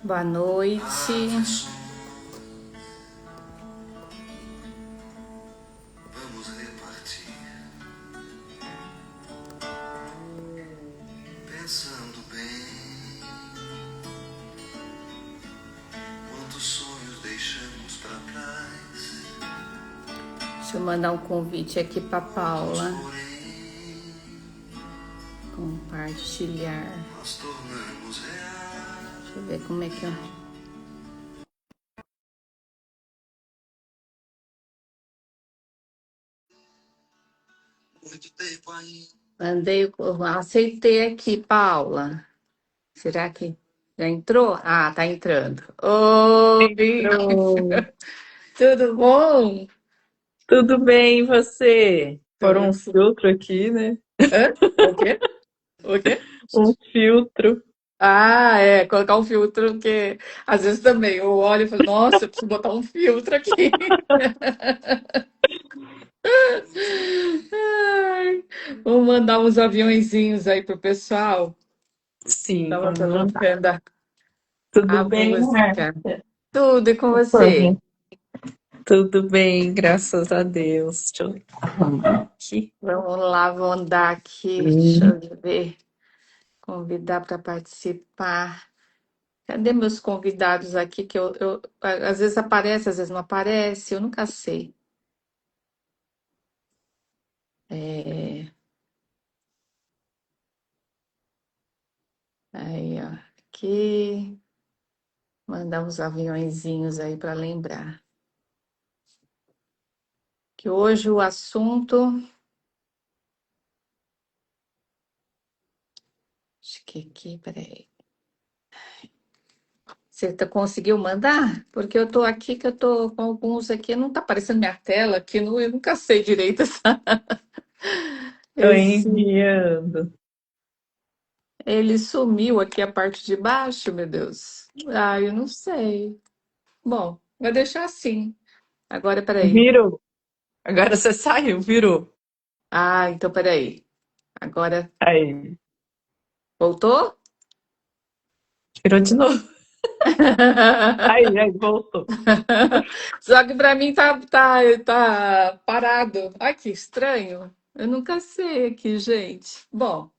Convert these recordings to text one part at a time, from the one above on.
Boa noite. Vamos repartir, pensando bem, quantos sonhos deixamos pra trás. Deixa eu mandar um convite aqui para Paula. Porém, Compartilhar. nós tornamos real. Deixa eu ver como é que eu. Muito tempo ainda. Aceitei aqui, Paula. Será que já entrou? Ah, tá entrando. Oi, Entrou. tudo bom? Tudo bem, e você? Foram um Tudo. filtro aqui, né? Hã? O quê? O quê? Um filtro. Ah, é, colocar um filtro, que às vezes também eu olho e falo, nossa, eu preciso botar um filtro aqui. Ai, vamos mandar uns aviõezinhos aí pro pessoal. Sim, Tava vamos mandar. colocando a Tudo bem, música. Márcia? Tudo e com Por você? mim. Tudo bem, graças a Deus. Deixa eu arrumar aqui. Vamos lá, vou andar aqui. Deixa eu ver. Convidar para participar. Cadê meus convidados aqui? Às vezes aparece, às vezes não aparece, eu nunca sei. É, aí, ó. Aqui. Mandar uns aviõezinhos aí para lembrar. Que hoje o assunto. Acho que aqui, peraí. Conseguiu mandar? Porque eu tô aqui, que eu tô com alguns aqui, não tá aparecendo minha tela aqui, não, eu nunca sei direito Estou esse, enviando. ele sumiu aqui a parte de baixo, meu Deus. Ah, eu não sei. Bom, vai deixar assim. Agora, peraí. Virou. Agora você saiu, virou. Ah, então peraí. Agora, Aí, voltou? virou de novo. Aí, voltou. Só que para mim tá parado. Ai, que estranho. Eu nunca sei aqui, gente. Bom,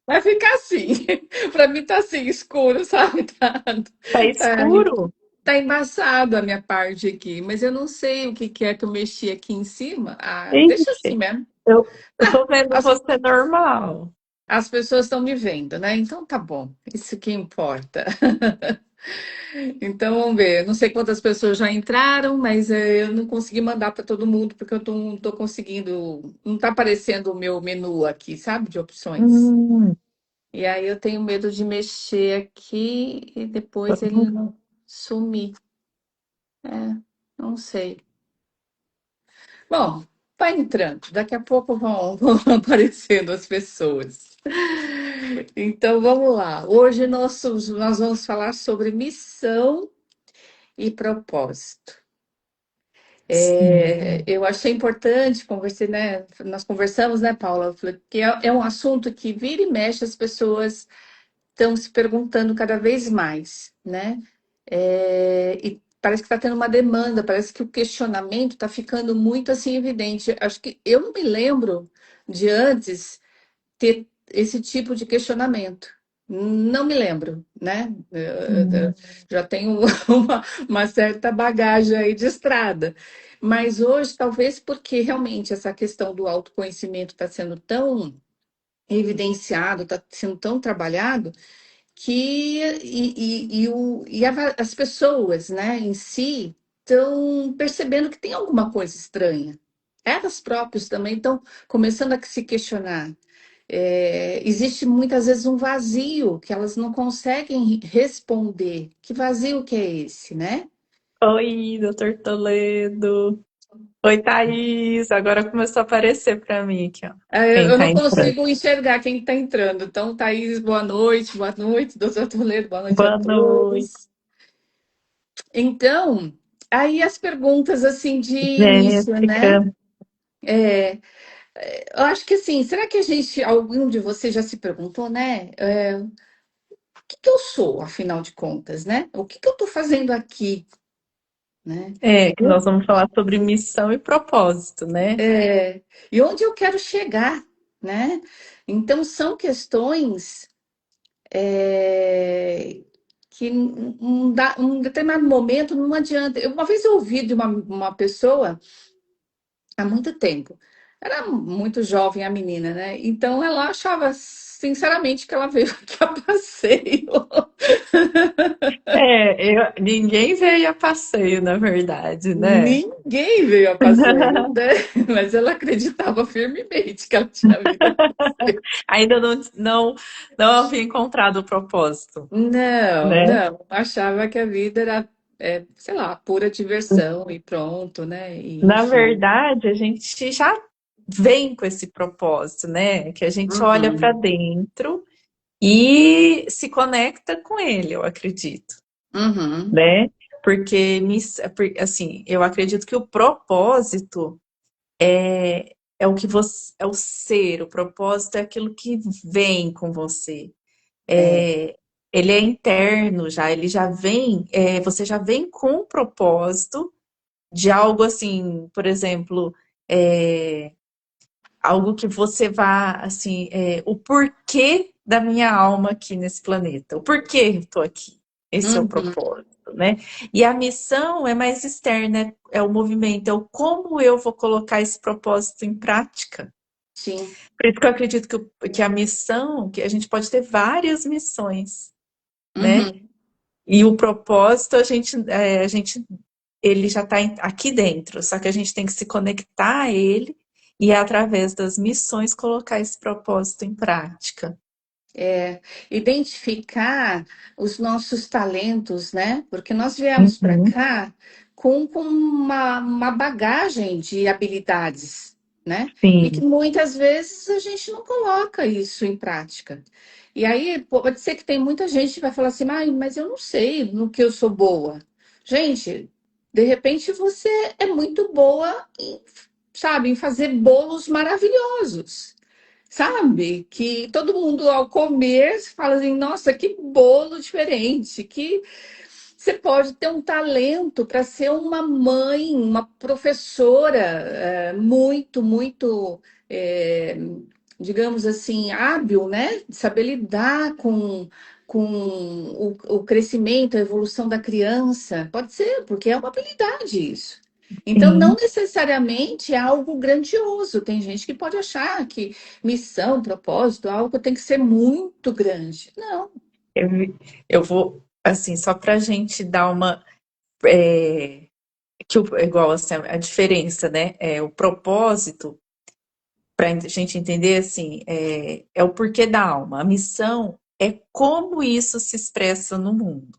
vai ficar assim. Para mim tá assim, escuro, sabe? Tá Tá, escuro? tá embaçado a minha parte aqui, mas eu não sei o que que é que eu mexi aqui em cima. Ah, deixa Ixi, assim mesmo. eu Ah, tô vendo as, você normal. as pessoas estão me vendo, né? Então tá bom. Isso que importa. Então, vamos ver. Não sei quantas pessoas já entraram, mas eu não consegui mandar para todo mundo, porque não tô conseguindo. Não está aparecendo o meu menu aqui, sabe, de opções. Hum, E aí eu tenho medo de mexer aqui e depois ele vamos sumir. É, não sei. Bom, vai entrando. Daqui a pouco vão aparecendo as pessoas. Então, vamos lá. Hoje nós vamos falar sobre missão e propósito. sim. Eu achei importante, conversei, né? Nós conversamos, né, Paula? Falei que é um assunto que vira e mexe, as pessoas estão se perguntando cada vez mais, né? E parece que está tendo uma demanda, parece que o questionamento está ficando muito assim evidente. Acho que eu não me lembro de antes ter esse tipo de questionamento. Não me lembro, né? Hum. Já tenho uma certa bagagem aí de estrada. Mas hoje, talvez porque realmente essa questão do autoconhecimento está sendo tão evidenciado, está sendo tão trabalhado, que as pessoas, né, em si, estão percebendo que tem alguma coisa estranha. Elas próprias também estão começando a se questionar. Existe muitas vezes um vazio que elas não conseguem responder. Que vazio que é esse, né? Oi, doutor Toledo. Oi, Thaís. Agora começou a aparecer para mim aqui, ó. Quem Eu tá não entrando? consigo enxergar quem está entrando. Então, Thaís, boa noite, doutor Toledo, boa noite a Boa noite. todos. Então, aí as perguntas assim de início, né? Jéssica. É, eu acho que assim, será que algum de vocês já se perguntou, né? que eu sou, afinal de contas, né? O que eu estou fazendo aqui, né? Que nós vamos falar sobre missão e propósito, né? E onde eu quero chegar, né? Então, são questões é, que um determinado momento não adianta. Uma vez eu ouvi de uma pessoa há muito tempo. Era muito jovem a menina, né? Então ela achava, sinceramente, que ela veio aqui a passeio. Ninguém veio a passeio, na verdade, né? Ninguém veio a passeio, né? Mas ela acreditava firmemente que ela tinha vindo a passeio. Ainda não havia encontrado o propósito, Não, né? não. Achava que a vida era, sei lá, pura diversão e pronto, né? E, Na enfim. verdade, a gente já vem com esse propósito, né? Que a gente olha para Uhum, dentro e se conecta com ele, eu acredito, uhum, né? Porque, assim, eu acredito que o propósito é o que você, é o ser, o propósito é aquilo que vem com você. é, Ele é interno já, ele já vem, você já vem com o propósito de algo assim, por exemplo, é, algo que você vá, assim, o porquê da minha alma aqui nesse planeta, o porquê eu estou aqui. Esse é o uhum, propósito, né? E a missão é mais externa, é o movimento, é o como eu vou colocar esse propósito em prática. sim, Por isso que eu acredito que a missão, que a gente pode ter várias missões, né? uhum. E o propósito, ele já está aqui dentro, só que a gente tem que se conectar a ele e, através das missões, colocar esse propósito em prática. Identificar os nossos talentos, né? Porque nós viemos para Uhum. cá com uma bagagem de habilidades, né? E que Sim, muitas vezes a gente não coloca isso em prática. E aí pode ser que tem muita gente que vai falar assim, mas eu não sei no que eu sou boa. Gente, de repente você é muito boa em, sabe, em fazer bolos maravilhosos. Sabe? Que todo mundo ao comer fala assim: nossa, que bolo diferente, que você pode ter um talento para ser uma mãe, uma professora muito, é, digamos assim, hábil, né? De saber lidar com o crescimento, a evolução da criança. Pode ser, porque é uma habilidade isso. Então, não sim. necessariamente é algo grandioso. Tem gente que pode achar que missão, propósito, algo tem que ser muito grande. Não. Eu, eu vou, assim, só para a gente dar uma. É, igual assim, a diferença, né? O propósito, para a gente entender, assim, é o porquê da alma. A missão é como isso se expressa no mundo.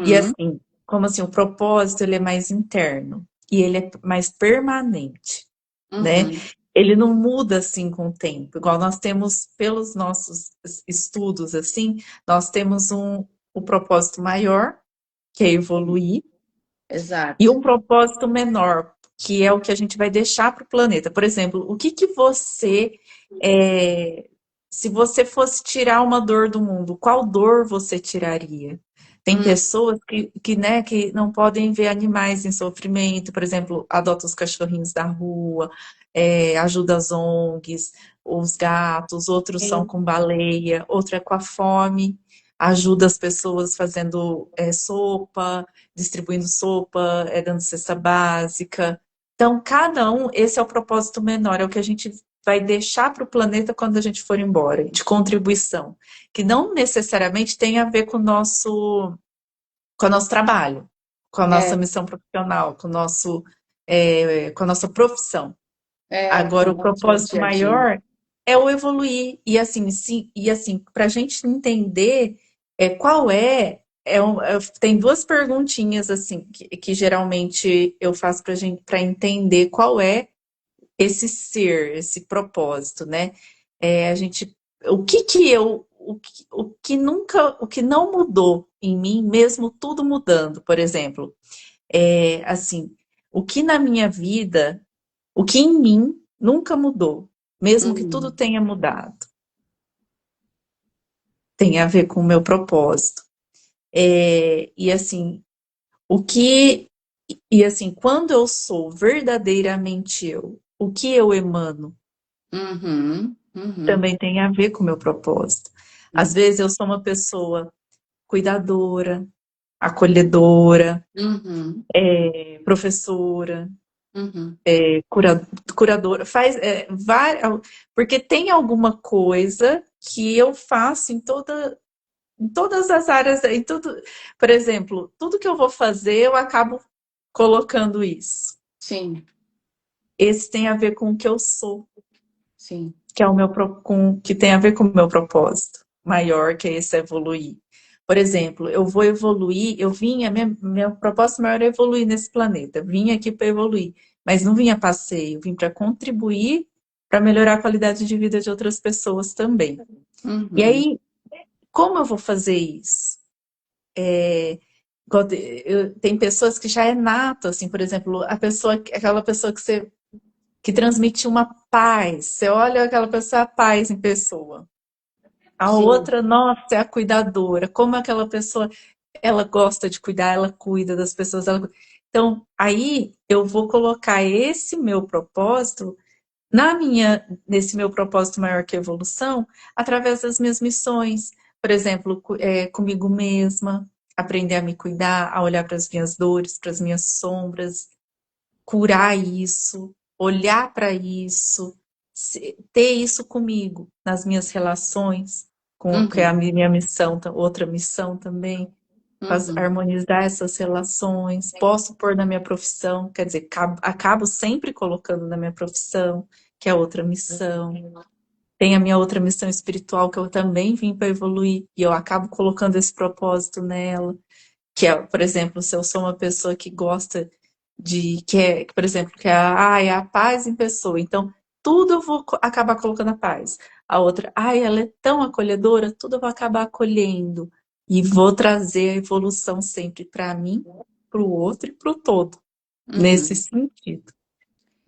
E Uhum, assim, como assim, o propósito ele é mais interno e ele é mais permanente, né? uhum. Ele não muda assim com o tempo, igual nós temos pelos nossos estudos assim, nós temos um propósito maior, que é evoluir, e Exato. um propósito menor, que é o que a gente vai deixar para o planeta. Por exemplo, o que que você se você fosse tirar uma dor do mundo, qual dor você tiraria? Tem Hum, pessoas né, que não podem ver animais em sofrimento, por exemplo, adota os cachorrinhos da rua, ajuda as ONGs, os gatos, outros são sim. com baleia, outro é com a fome, ajuda as pessoas fazendo sopa, distribuindo sopa, dando cesta básica. Então, cada um, esse é o propósito menor, é o que a gente vai deixar para o planeta quando a gente for embora, de contribuição, que não necessariamente tem a ver com o nosso trabalho, com a nossa É, missão profissional, com a nossa profissão. com Agora, o o nosso propósito dia a dia. maior é o evoluir. E assim, sim, e assim, para a gente entender qual tem duas perguntinhas assim que geralmente eu faço para gente para entender qual é esse ser, esse propósito, né? A gente, o que não mudou em mim, mesmo tudo mudando, por exemplo, assim, o que na minha vida, o que em mim nunca mudou, mesmo que tudo Uhum. tenha mudado. tem a ver com o meu propósito. E assim, o que e assim, quando eu sou verdadeiramente eu, o que eu emano Uhum, uhum, também tem a ver com o meu propósito. Às vezes eu sou uma pessoa cuidadora, acolhedora, uhum, professora, uhum. cura, curadora, porque tem alguma coisa que eu faço em todas as áreas, em tudo, por exemplo, tudo que eu vou fazer, eu acabo colocando isso. Sim, Esse tem a ver com o que eu sou, sim. que é que tem a ver com o meu propósito maior, que é esse evoluir. Por exemplo, eu vou evoluir, meu propósito maior é evoluir nesse planeta. Vim aqui para evoluir, mas não vim a passeio, vim para contribuir para melhorar a qualidade de vida de outras pessoas também. E Uhum, aí, como eu vou fazer isso? Tem pessoas que já é nato, assim, por exemplo, aquela pessoa que transmite uma paz. Você olha aquela pessoa, a paz em pessoa. A sim. outra, nossa, é a cuidadora. Como aquela pessoa, ela gosta de cuidar, ela cuida das pessoas. Então, aí eu vou colocar esse meu propósito nesse meu propósito maior que a evolução, através das minhas missões. Por exemplo, comigo mesma, aprender a me cuidar, a olhar para as minhas dores, para as minhas sombras, curar isso, olhar para isso, ter isso comigo nas minhas relações, que é a Uhum, minha missão, outra missão também, uhum. harmonizar essas relações, posso pôr na minha profissão, quer dizer, acabo sempre colocando na minha profissão, que é outra missão. Tem a minha outra missão espiritual, que eu também vim para evoluir, e eu acabo colocando esse propósito nela, que é, por exemplo, se eu sou uma pessoa que gosta por exemplo, é a paz em pessoa. Então, tudo eu vou acabar colocando a paz. A outra, ela é tão acolhedora, tudo eu vou acabar acolhendo. E vou trazer a evolução sempre para mim, para o outro e para o todo, nesse Uhum. sentido,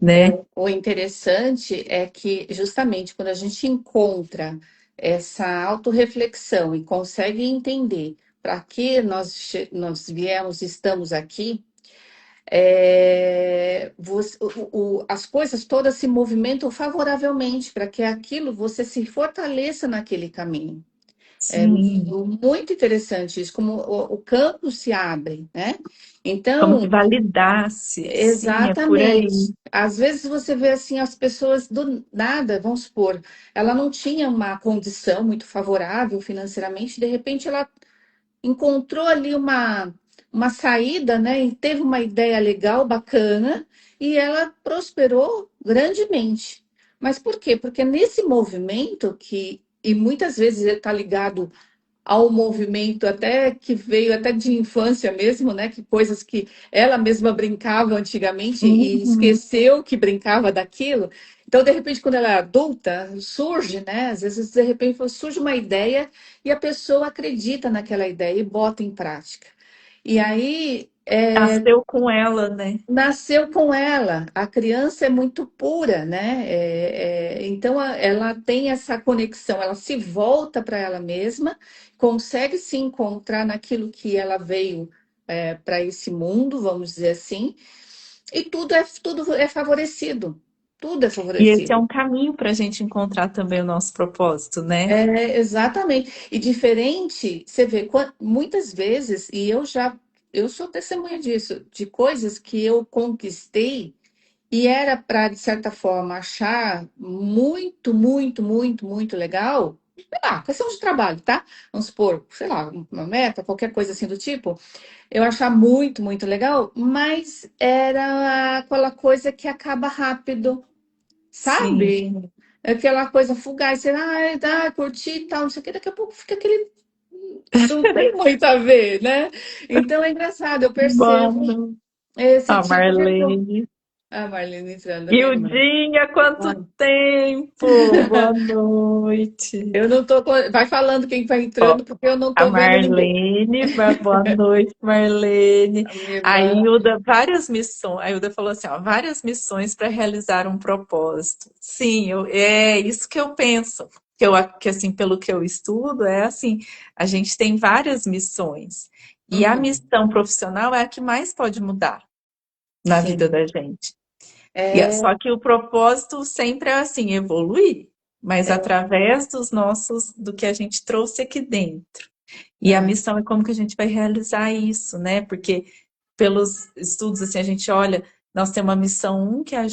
né? O interessante é que, justamente, quando a gente encontra essa autorreflexão e consegue entender para que nós viemos, estamos aqui, as coisas todas se movimentam favoravelmente para que aquilo você se fortaleça naquele caminho. É Sim, muito interessante isso, como o campo se abre, né? como se Então, validasse, sim, é por exatamente. aí. Às vezes você vê assim as pessoas do nada, vamos supor, ela não tinha uma condição muito favorável financeiramente, de repente ela encontrou ali uma saída, né? E teve uma ideia legal, bacana, e ela prosperou grandemente. Mas por quê? Porque nesse movimento e muitas vezes ele está ligado ao movimento até que veio até de infância mesmo, né? Que coisas que ela mesma brincava antigamente e Uhum. esqueceu que brincava daquilo. Então, de repente, quando ela é adulta, surge, né? Às vezes, de repente, surge uma ideia e a pessoa acredita naquela ideia e bota em prática. E aí, Nasceu com ela, né? nasceu com ela. A criança é muito pura, né? Então ela tem essa conexão, ela se volta para ela mesma, consegue se encontrar naquilo que ela veio para esse mundo, vamos dizer assim, e tudo é favorecido. Tudo é E esse é favorecido. um caminho para a gente encontrar também o nosso propósito, né? Exatamente. E diferente, você vê, muitas vezes, eu sou testemunha disso, de coisas que eu conquistei. E era para, de certa forma, achar muito, muito, muito, muito legal. Sei lá, questão de trabalho, tá? Vamos supor, sei lá, uma meta, qualquer coisa assim do tipo. Eu achar muito, muito legal, mas era aquela coisa que acaba rápido, Sim. sabe? Aquela coisa fugaz, você, curti e tal, não sei o que, daqui a pouco fica aquele. Não tem muito a ver, né? Então é engraçado, eu percebo Mano, esse a tipo de coisa. Marlene. A Marlene entrando, a minha irmã. Hildinha, quanto tempo! Boa noite. Eu não tô. Vai falando quem vai Ó, entrando, porque eu não a tô vendo ninguém. Marlene, boa noite, Marlene. A minha A irmã. Hilda, várias missões. A Hilda falou assim, ó, várias missões para realizar um propósito. Sim, é isso que eu penso. que assim, pelo que eu estudo, é assim, a gente tem várias missões. E a Uhum. missão profissional é a que mais pode mudar na vida Sim. da gente. É, Só que o propósito sempre é assim, evoluir, mas é, através do que a gente trouxe aqui dentro. E a é, missão é como que a gente vai realizar isso, né? Porque pelos estudos, assim, a gente olha, nós temos uma missão que é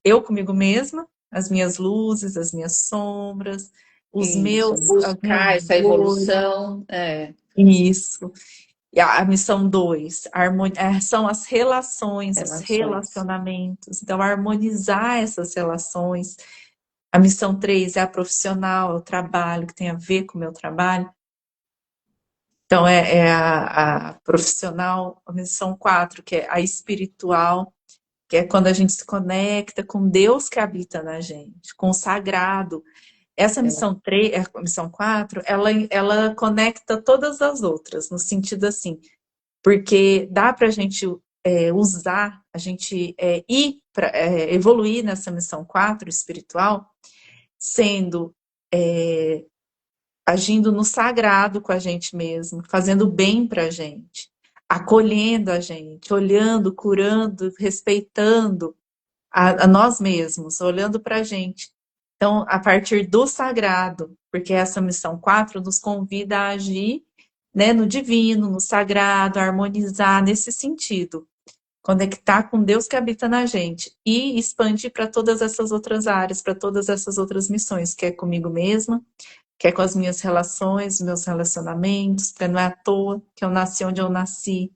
eu comigo mesma, as minhas luzes, as minhas sombras, isso. as minhas Buscar essa dores, evolução. É, isso. E a missão 2 são as relações, os relações. relacionamentos. Então, harmonizar essas relações. A missão 3 é a profissional, é o trabalho, que tem a ver com o meu trabalho. Então, é a profissional. A missão 4 que é a espiritual, que é quando a gente se conecta com Deus que habita na gente, com o sagrado. Essa É, missão 3, a missão 4 ela conecta todas as outras, no sentido assim, porque dá para a gente usar, a gente evoluir nessa missão 4 espiritual, sendo agindo no sagrado com a gente mesmo, fazendo bem para a gente, acolhendo a gente, olhando, curando, respeitando a nós mesmos, olhando para a gente. Então, a partir do sagrado, porque essa missão 4 nos convida a agir, né, no divino, no sagrado, a harmonizar nesse sentido, conectar com Deus que habita na gente e expandir para todas essas outras áreas, para todas essas outras missões, que é comigo mesma, que é com as minhas relações, meus relacionamentos, porque não é à toa que eu nasci onde eu nasci,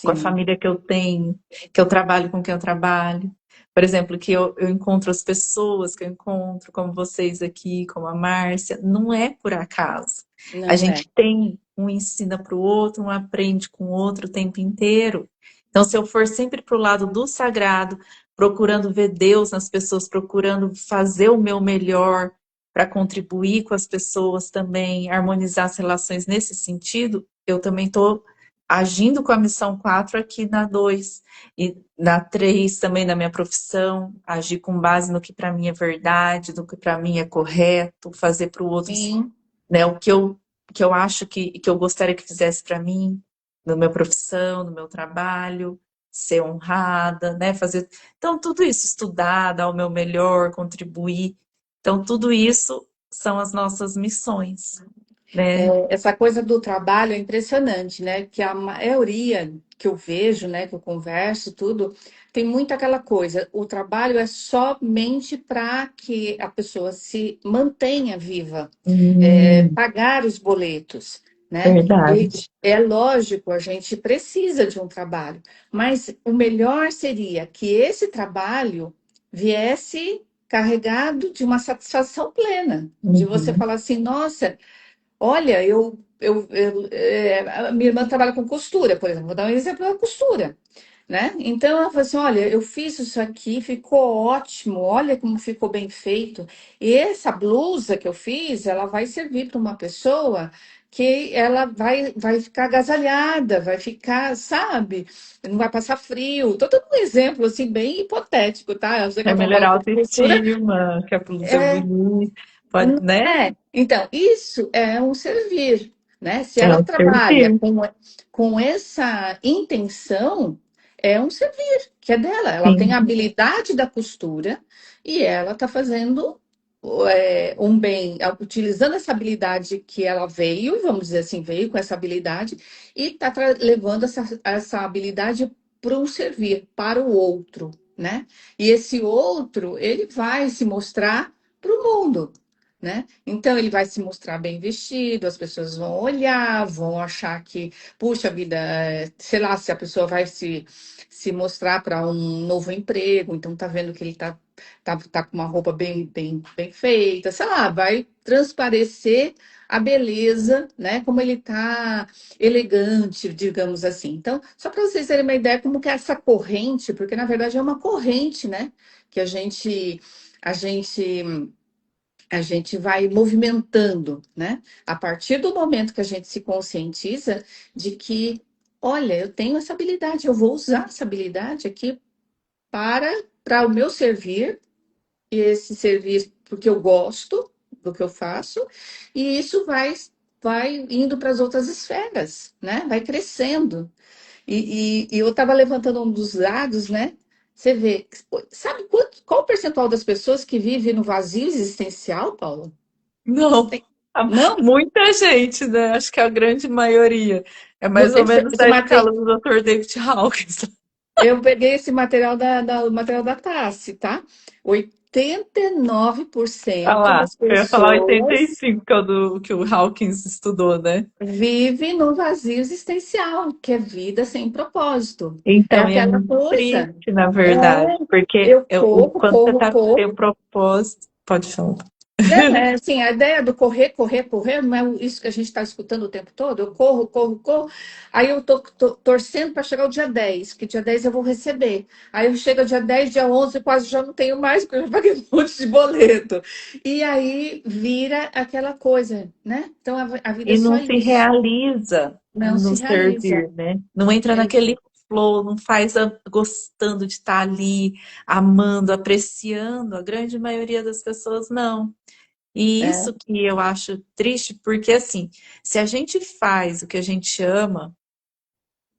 com a sim. família que eu tenho, que eu trabalho com quem eu trabalho. Por exemplo, que eu encontro as pessoas que eu encontro, como vocês aqui, como a Márcia, não é por acaso. A Não é. gente tem um ensina para o outro, um aprende com o outro o tempo inteiro. Então, se eu for sempre para o lado do sagrado, procurando ver Deus nas pessoas, procurando fazer o meu melhor para contribuir com as pessoas também, harmonizar as relações nesse sentido, eu também estou agindo com a missão 4 aqui na 2 e na 3 também na minha profissão, agir com base no que para mim é verdade, no que para mim é correto, fazer para o outro, Sim. né, que eu acho que eu gostaria que fizesse para mim, na minha profissão, no meu trabalho, ser honrada, né, fazer. Então, tudo isso, estudar, dar o meu melhor, contribuir. Então, tudo isso são as nossas missões, né? Essa coisa do trabalho é impressionante, né? Que a maioria que eu vejo, né, que eu converso, tudo, tem muito aquela coisa. O trabalho é somente para que a pessoa se mantenha viva, pagar os boletos, né? E Verdade. é lógico, a gente precisa de um trabalho, mas o melhor seria que esse trabalho viesse carregado de uma satisfação plena, de você Uhum. falar assim, nossa. Olha, a minha irmã trabalha com costura, por exemplo, vou dar um exemplo da costura, né? Então ela falou assim: olha, eu fiz isso aqui, ficou ótimo, olha como ficou bem feito. E essa blusa que eu fiz, ela vai servir para uma pessoa que ela vai ficar agasalhada, vai ficar, sabe, não vai passar frio. Tô dando um exemplo assim, bem hipotético, tá? Eu sei que Vai ela melhorar trabalha a com costura. autoestima, que a blusa é É, bonita, pode, né? então, isso é um servir, né? Se É ela um trabalha servir. com essa intenção, é um servir que é dela. Ela tem a Sim, habilidade da costura e ela está fazendo um bem, utilizando essa habilidade que ela veio, vamos dizer assim, veio com essa habilidade e está levando essa habilidade para um servir, para o outro, né? E esse outro, ele vai se mostrar para o mundo, né? Então ele vai se mostrar bem vestido, as pessoas vão olhar, vão achar que, puxa vida, sei lá, se a pessoa vai se mostrar para um novo emprego, então tá vendo que ele tá com uma roupa bem feita, sei lá, vai transparecer a beleza, né? Como ele tá elegante, digamos assim. Então, só para vocês terem uma ideia como que é essa corrente, porque na verdade é uma corrente, né? Que a gente a gente vai movimentando, né? A partir do momento que a gente se conscientiza de que, olha, eu tenho essa habilidade, eu vou usar essa habilidade aqui para o meu servir, e esse servir porque eu gosto, do que eu faço, e isso vai indo para as outras esferas, né? Vai crescendo. E eu estava levantando um dos dados, né? Você vê, sabe qual o percentual das pessoas que vivem no vazio existencial, Paulo? Você Não, tem... Não? muita gente, né? Acho que é a grande maioria. É mais ou menos Esse da escala material, do Dr. David Hawkins. eu peguei esse material o material da Tassi, tá? 89% Ah lá, das eu ia falar pessoas 85, que é o do que o Hawkins estudou, né? vivem no vazio existencial, que é vida sem propósito. É Então, e é aquela muito coisa. triste, na É, verdade, porque eu corro, quando você corro, está sem corro. o propósito, pode falar. Não, é assim, a ideia do correr, correr, correr, não é isso que a gente está escutando o tempo todo. Eu corro, corro, corro. Aí eu tô torcendo para chegar o dia 10, que dia 10 eu vou receber. Aí eu chego dia 10, dia 11, eu quase já não tenho mais, porque eu já paguei um monte de boleto. E aí vira aquela coisa, né? Então a vida é E só não se isso. realiza Não no se realiza. servir, né? Não entra É, naquele flow, não faz gostando de estar ali, amando, apreciando. A grande maioria das pessoas não. E é, isso que eu acho triste, porque assim, se a gente faz o que a gente ama,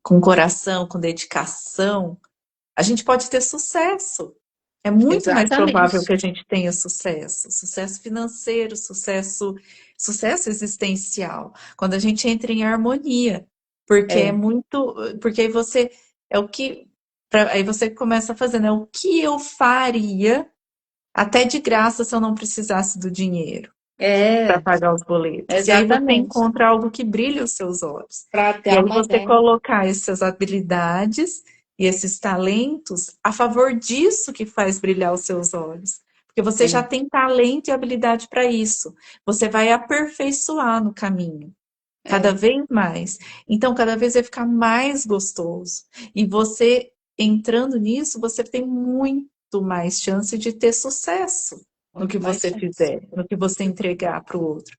com coração, com dedicação, a gente pode ter sucesso. É muito mais provável que exatamente. a gente tenha sucesso, sucesso financeiro, sucesso existencial, quando a gente entra em harmonia, porque é É, muito, porque aí você é o que, aí você começa a fazer, né? O que eu faria até de graça se eu não precisasse do dinheiro para é, pagar os boletos? E aí você exatamente. encontra algo que brilha os seus olhos. Para ter E aí você amanhã. colocar essas habilidades e esses talentos a favor disso que faz brilhar os seus olhos. Porque você já É, tem talento e habilidade para isso. Você vai aperfeiçoar no caminho, cada é, vez mais. Então, cada vez vai ficar mais gostoso. E você, entrando nisso, você tem muito mais chance de ter sucesso no que muito mais você chance. fizer, no que você entregar para o outro.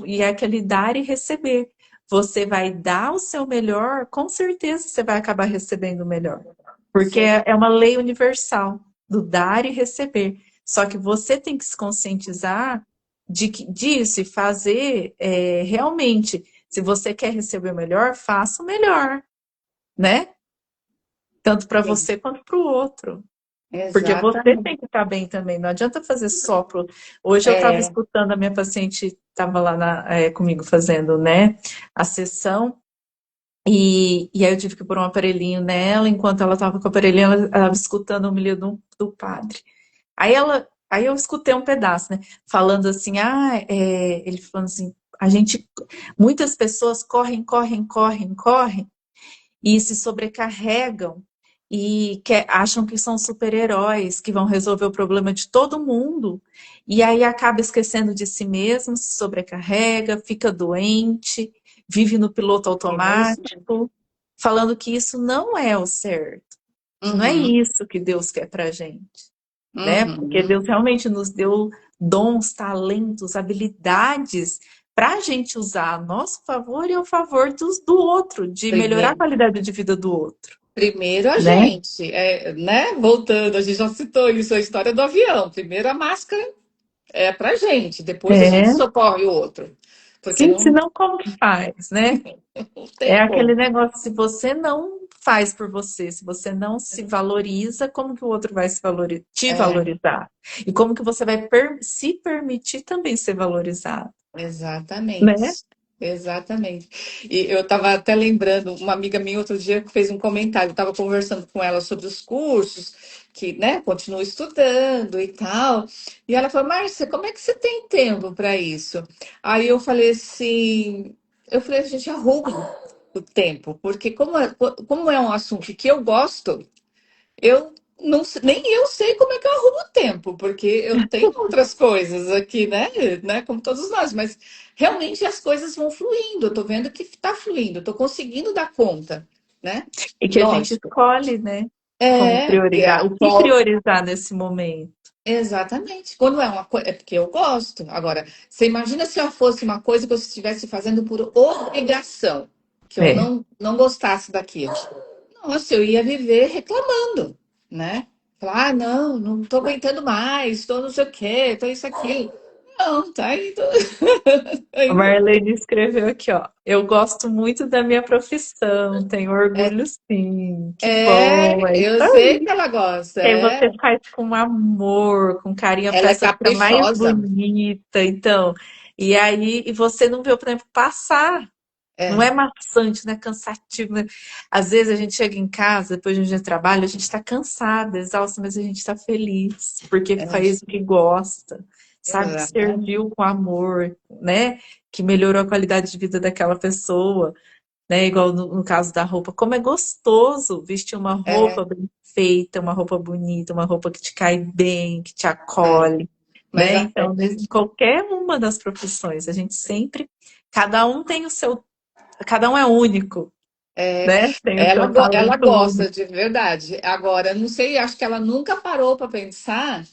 E é aquele dar e receber. Você vai dar o seu melhor, com certeza você vai acabar recebendo o melhor. Porque Sim, é uma lei universal do dar e receber. Só que você tem que se conscientizar disso e fazer realmente. Se você quer receber o melhor, faça o melhor, né? Tanto para sim, você quanto para o outro. Porque você exatamente. tem que estar bem também, não adianta fazer só pro. Hoje eu estava É, escutando a minha paciente, estava lá comigo fazendo, né, a sessão, e aí eu tive que pôr um aparelhinho nela, enquanto ela estava com o aparelhinho, ela estava escutando o milho do padre. Aí eu escutei um pedaço, né, falando assim, ele falando assim, muitas pessoas correm, correm, correm, correm, e se sobrecarregam e acham que são super-heróis, que vão resolver o problema de todo mundo, e aí acaba esquecendo de si mesmo, se sobrecarrega, fica doente, vive no piloto isso. automático, falando que isso não é o certo, que não é Uhum, isso que Deus quer pra gente, né? Porque uhum. Deus realmente nos deu dons, talentos, habilidades para a gente usar a nosso favor e ao favor do outro, de melhorar a Primeiro, qualidade de vida do outro, primeiro a né? gente, né? Voltando, a gente já citou isso, a história do avião. Primeiro a máscara é pra gente, depois a gente É, socorre o outro. Porque sim, não, senão como que faz, né? não É tem aquele como. negócio, se você não faz por você, se você não se valoriza, como que o outro vai te É, valorizar? E como que você vai se permitir também ser valorizado, né? exatamente. Exatamente. E eu estava até lembrando, uma amiga minha outro dia que fez um comentário, eu estava conversando com ela sobre os cursos, que, né, continuo estudando e tal. E ela falou, Márcia, como é que você tem tempo para isso? Aí eu falei, a gente arruma o tempo, porque como é um assunto que eu gosto, eu não sei, nem eu sei como é que eu arrumo tempo, porque eu tenho outras coisas aqui, né? Como todos nós, mas realmente as coisas vão fluindo. Eu tô vendo que está fluindo, eu tô conseguindo dar conta, né? E que a gente Lógico. escolhe, né? Como É, priorizar, o que priorizar nesse momento, exatamente. Quando é uma coisa, é porque eu gosto. Agora, você imagina se eu fosse uma coisa que eu estivesse fazendo por obrigação, que eu né? não gostasse daquilo. Nossa, eu ia viver reclamando, né? Falar, não tô aguentando mais, tô não sei o quê, tô isso, aquilo. Não, tá indo. A Ainda Marlene escreveu aqui, ó. Eu gosto muito da minha profissão, tenho orgulho sim. Que bom, é isso eu sei que aí. ela gosta, E aí é. você faz com amor, com carinho, a Ela é peça fica mais caprichosa. bonita, então. E aí, e você não vê o tempo passar. Não é É, maçante, não é cansativo, né? Às vezes a gente chega em casa, depois de um dia de trabalho, a gente está cansada, exausta, mas a gente está feliz, porque é, faz o que gosta, sabe que exatamente. serviu com amor, né? Que melhorou a qualidade de vida daquela pessoa, né? Igual no caso da roupa. Como é gostoso vestir uma É, roupa bem feita, uma roupa bonita, uma roupa que te cai bem, que te é. acolhe, Mas né? até. Então, em qualquer uma das profissões, a gente sempre, cada um tem o seu, cada um é único, É, né? Tem o seu ela talento gosta único. de verdade. Agora, não sei, acho que ela nunca parou para pensar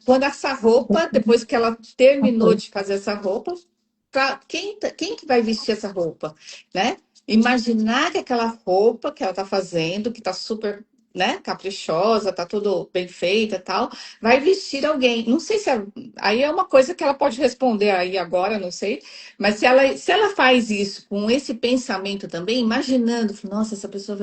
quando essa roupa, depois que ela terminou de fazer essa roupa, quem que vai vestir essa roupa, né? Imaginar que aquela roupa que ela tá fazendo, que tá super, né, caprichosa, tá tudo bem feita e tal, vai vestir alguém. Não sei se aí é uma coisa que ela pode responder aí agora, não sei, mas se ela faz isso com esse pensamento também, imaginando, nossa, essa pessoa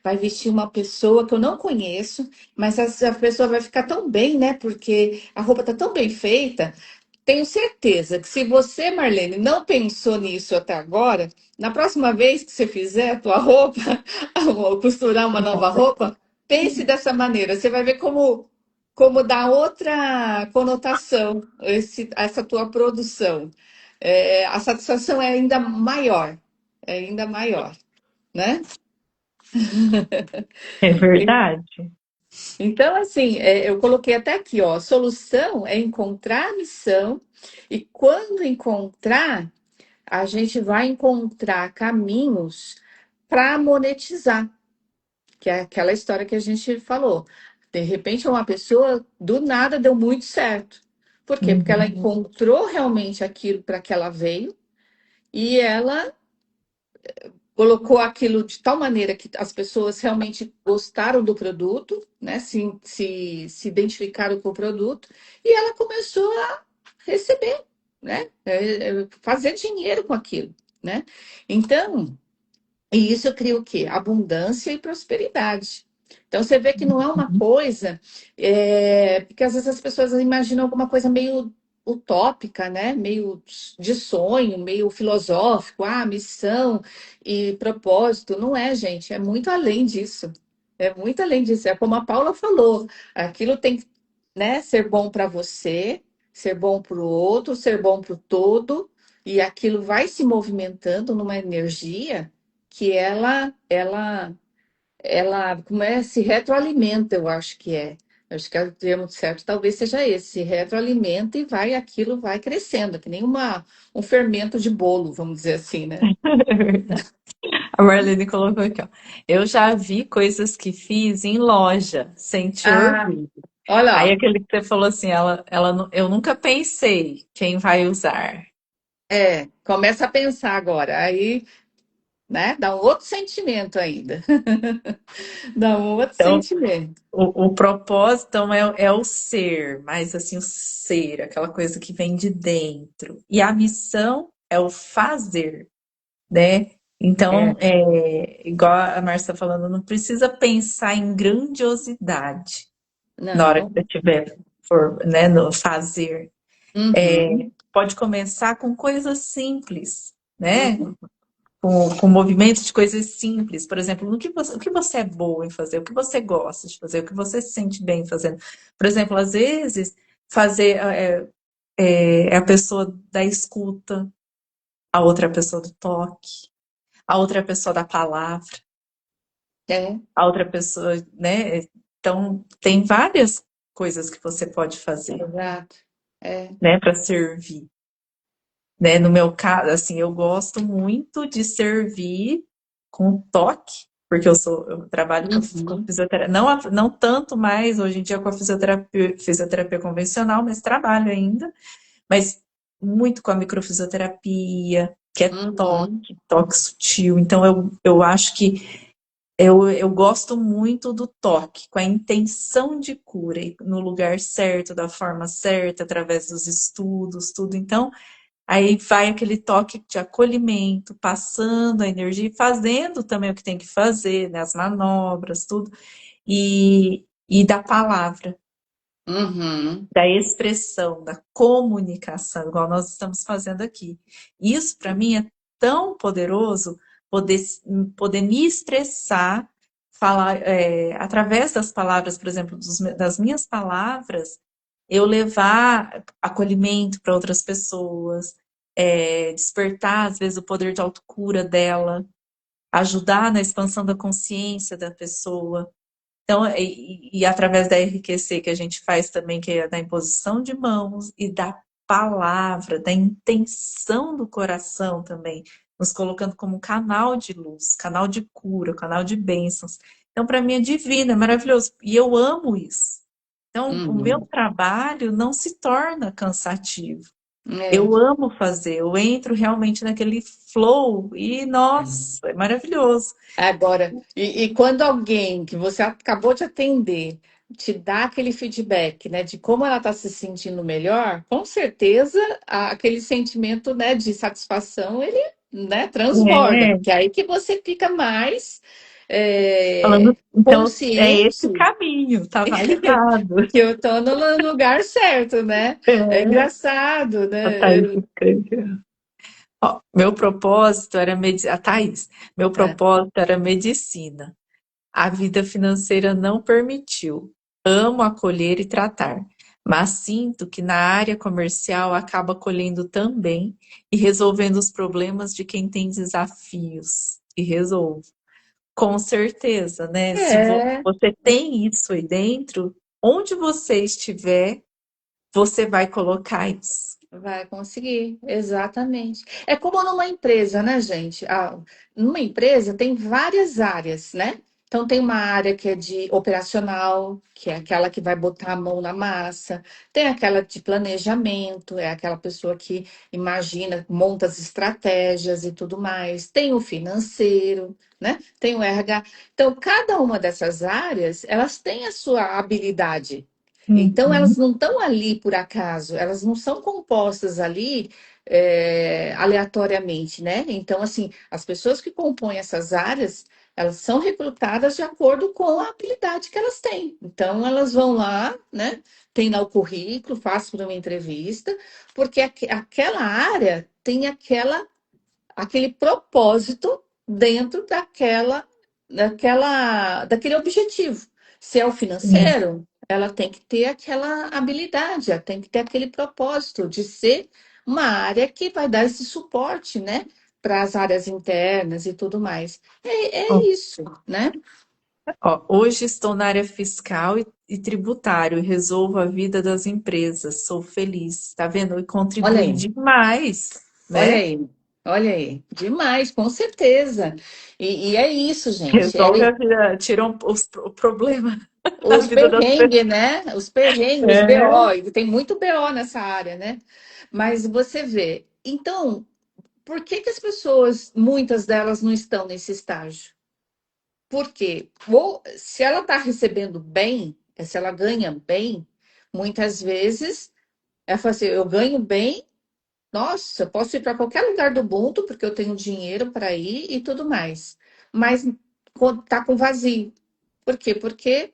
vai vestir uma pessoa que eu não conheço, mas essa pessoa vai ficar tão bem, né? Porque a roupa tá tão bem feita. Tenho certeza que se você, Marlene, não pensou nisso até agora, na próxima vez que você fizer a tua roupa, ou costurar uma nova roupa, pense dessa maneira. Você vai ver como dá outra conotação essa tua produção. É, a satisfação é ainda maior, né? É verdade. Então, assim, eu coloquei até aqui, ó, a solução é encontrar a missão, e quando encontrar, a gente vai encontrar caminhos para monetizar, que é aquela história que a gente falou. De repente, uma pessoa do nada deu muito certo. Por quê? Porque ela Uhum. encontrou realmente aquilo para que ela veio e ela colocou aquilo de tal maneira que as pessoas realmente gostaram do produto, né? Se identificaram com o produto, e ela começou a receber, né? Fazer dinheiro com aquilo, né? Então, e isso cria o quê? Abundância e prosperidade. Então você vê que não é uma coisa, porque às vezes as pessoas imaginam alguma coisa meio utópica, né? Meio de sonho, meio filosófico, missão e propósito. Não é, gente, é muito além disso. É muito além disso. É como a Paula falou, aquilo tem que, né, ser bom para você, ser bom para o outro, ser bom para o todo, e aquilo vai se movimentando numa energia que ela como é, se retroalimenta, eu acho que é. Eu acho que é o termo certo talvez seja esse, se retroalimenta e vai, aquilo vai crescendo, que nem um fermento de bolo, vamos dizer assim, né? É verdade. A Marlene colocou aqui, ó. Eu já vi coisas que fiz em loja, senti Ah, orgulho. olha Aí lá, aquele que você falou assim, eu nunca pensei quem vai usar. começa a pensar agora, aí, né, dá um outro sentimento ainda, dá um outro Então, sentimento. o propósito então, é o ser, mas assim, o ser, aquela coisa que vem de dentro. E a missão é o fazer, né? Então, É, igual a Márcia está falando, não precisa pensar em grandiosidade na hora que não, você estiver né, no fazer. uhum, Pode começar com coisas simples, né? uhum, Com movimentos de coisas simples. Por exemplo, o que você é boa em fazer, o que você gosta de fazer, o que você se sente bem fazendo. Por exemplo, às vezes, fazer a pessoa da escuta, a outra pessoa do toque, a outra pessoa da palavra, é, a outra pessoa, né? Então, tem várias coisas que você pode fazer, exato, é, né, para servir. Né? No meu caso, assim, eu gosto muito de servir com toque, porque eu trabalho com uhum, fisioterapia, não tanto mais hoje em dia com a fisioterapia convencional, mas trabalho ainda, mas muito com a microfisioterapia, que é uhum. toque sutil. Então, eu acho que eu gosto muito do toque, com a intenção de cura, e no lugar certo, da forma certa, através dos estudos, tudo. Então, aí vai aquele toque de acolhimento, passando a energia e fazendo também o que tem que fazer, né? As manobras, tudo, e da palavra, Uhum. da expressão, da comunicação, igual nós estamos fazendo aqui. Isso, para mim, é tão poderoso poder, poder me expressar, falar, através das palavras, por exemplo, das minhas palavras, eu levar acolhimento para outras pessoas, despertar, às vezes, o poder de autocura dela, ajudar na expansão da consciência da pessoa. Então, e através da RQC que a gente faz também, que é da imposição de mãos e da palavra, da intenção do coração também, nos colocando como um canal de luz, canal de cura, canal de bênçãos. Então, para mim é divino, é maravilhoso. E eu amo isso. Então, o meu Uhum. trabalho não se torna cansativo. É. Eu amo fazer, eu entro realmente naquele flow e, nossa, é maravilhoso. Agora, e quando alguém que você acabou de atender te dá aquele feedback, né, de como ela está se sentindo melhor, com certeza aquele sentimento, né, de satisfação, ele, né, transborda, É, porque é aí que você fica mais falando, então é esse o consciente caminho, tá validado. que eu estou no lugar certo, né? É É, engraçado, a né? Thaís escreveu. Ó, meu propósito era a Thaís, meu É. propósito era medicina. A vida financeira não permitiu. Amo acolher e tratar, mas sinto que na área comercial acaba acolhendo também e resolvendo os problemas de quem tem desafios. E resolvo. Com certeza, né? Se É. você tem isso aí dentro, onde você estiver, você vai colocar isso. Vai conseguir, exatamente. É como numa empresa, né, gente? Numa empresa tem várias áreas, né? Então tem uma área que é de operacional, que é aquela que vai botar a mão na massa, tem aquela de planejamento, é aquela pessoa que imagina, monta as estratégias e tudo mais. Tem o financeiro, né? Tem o RH. Então, cada uma dessas áreas, elas têm a sua habilidade. Então, Uhum. elas não estão ali por acaso, elas não são compostas ali aleatoriamente, né? Então, assim, as pessoas que compõem essas áreas, elas são recrutadas de acordo com a habilidade que elas têm. Então, elas vão lá, né? Tem lá o currículo, faço uma entrevista, porque aquela área tem aquele propósito dentro daquele objetivo. Se é o Sim. financeiro, ela tem que ter aquela habilidade, ela tem que ter aquele propósito de ser uma área que vai dar esse suporte, né, para as áreas internas e tudo mais. É Ó, isso, né? hoje estou na área fiscal e tributário e resolvo a vida das empresas. Sou feliz, tá vendo? E Olha contribuí aí, demais, olha né? aí, olha aí, demais, com certeza. E é isso, gente. Resolve a vida, tira o problema da Os vida das pessoas. perrengues, né? Os perrengues, os É. BO, e tem muito BO nessa área, né? Mas você vê. Então, por que que as pessoas, muitas delas, não estão nesse estágio? Por quê? Ou se ela está recebendo bem, se ela ganha bem, muitas vezes ela fala assim: eu ganho bem, nossa, eu posso ir para qualquer lugar do mundo porque eu tenho dinheiro para ir e tudo mais. Mas tá com vazio. Por quê? Porque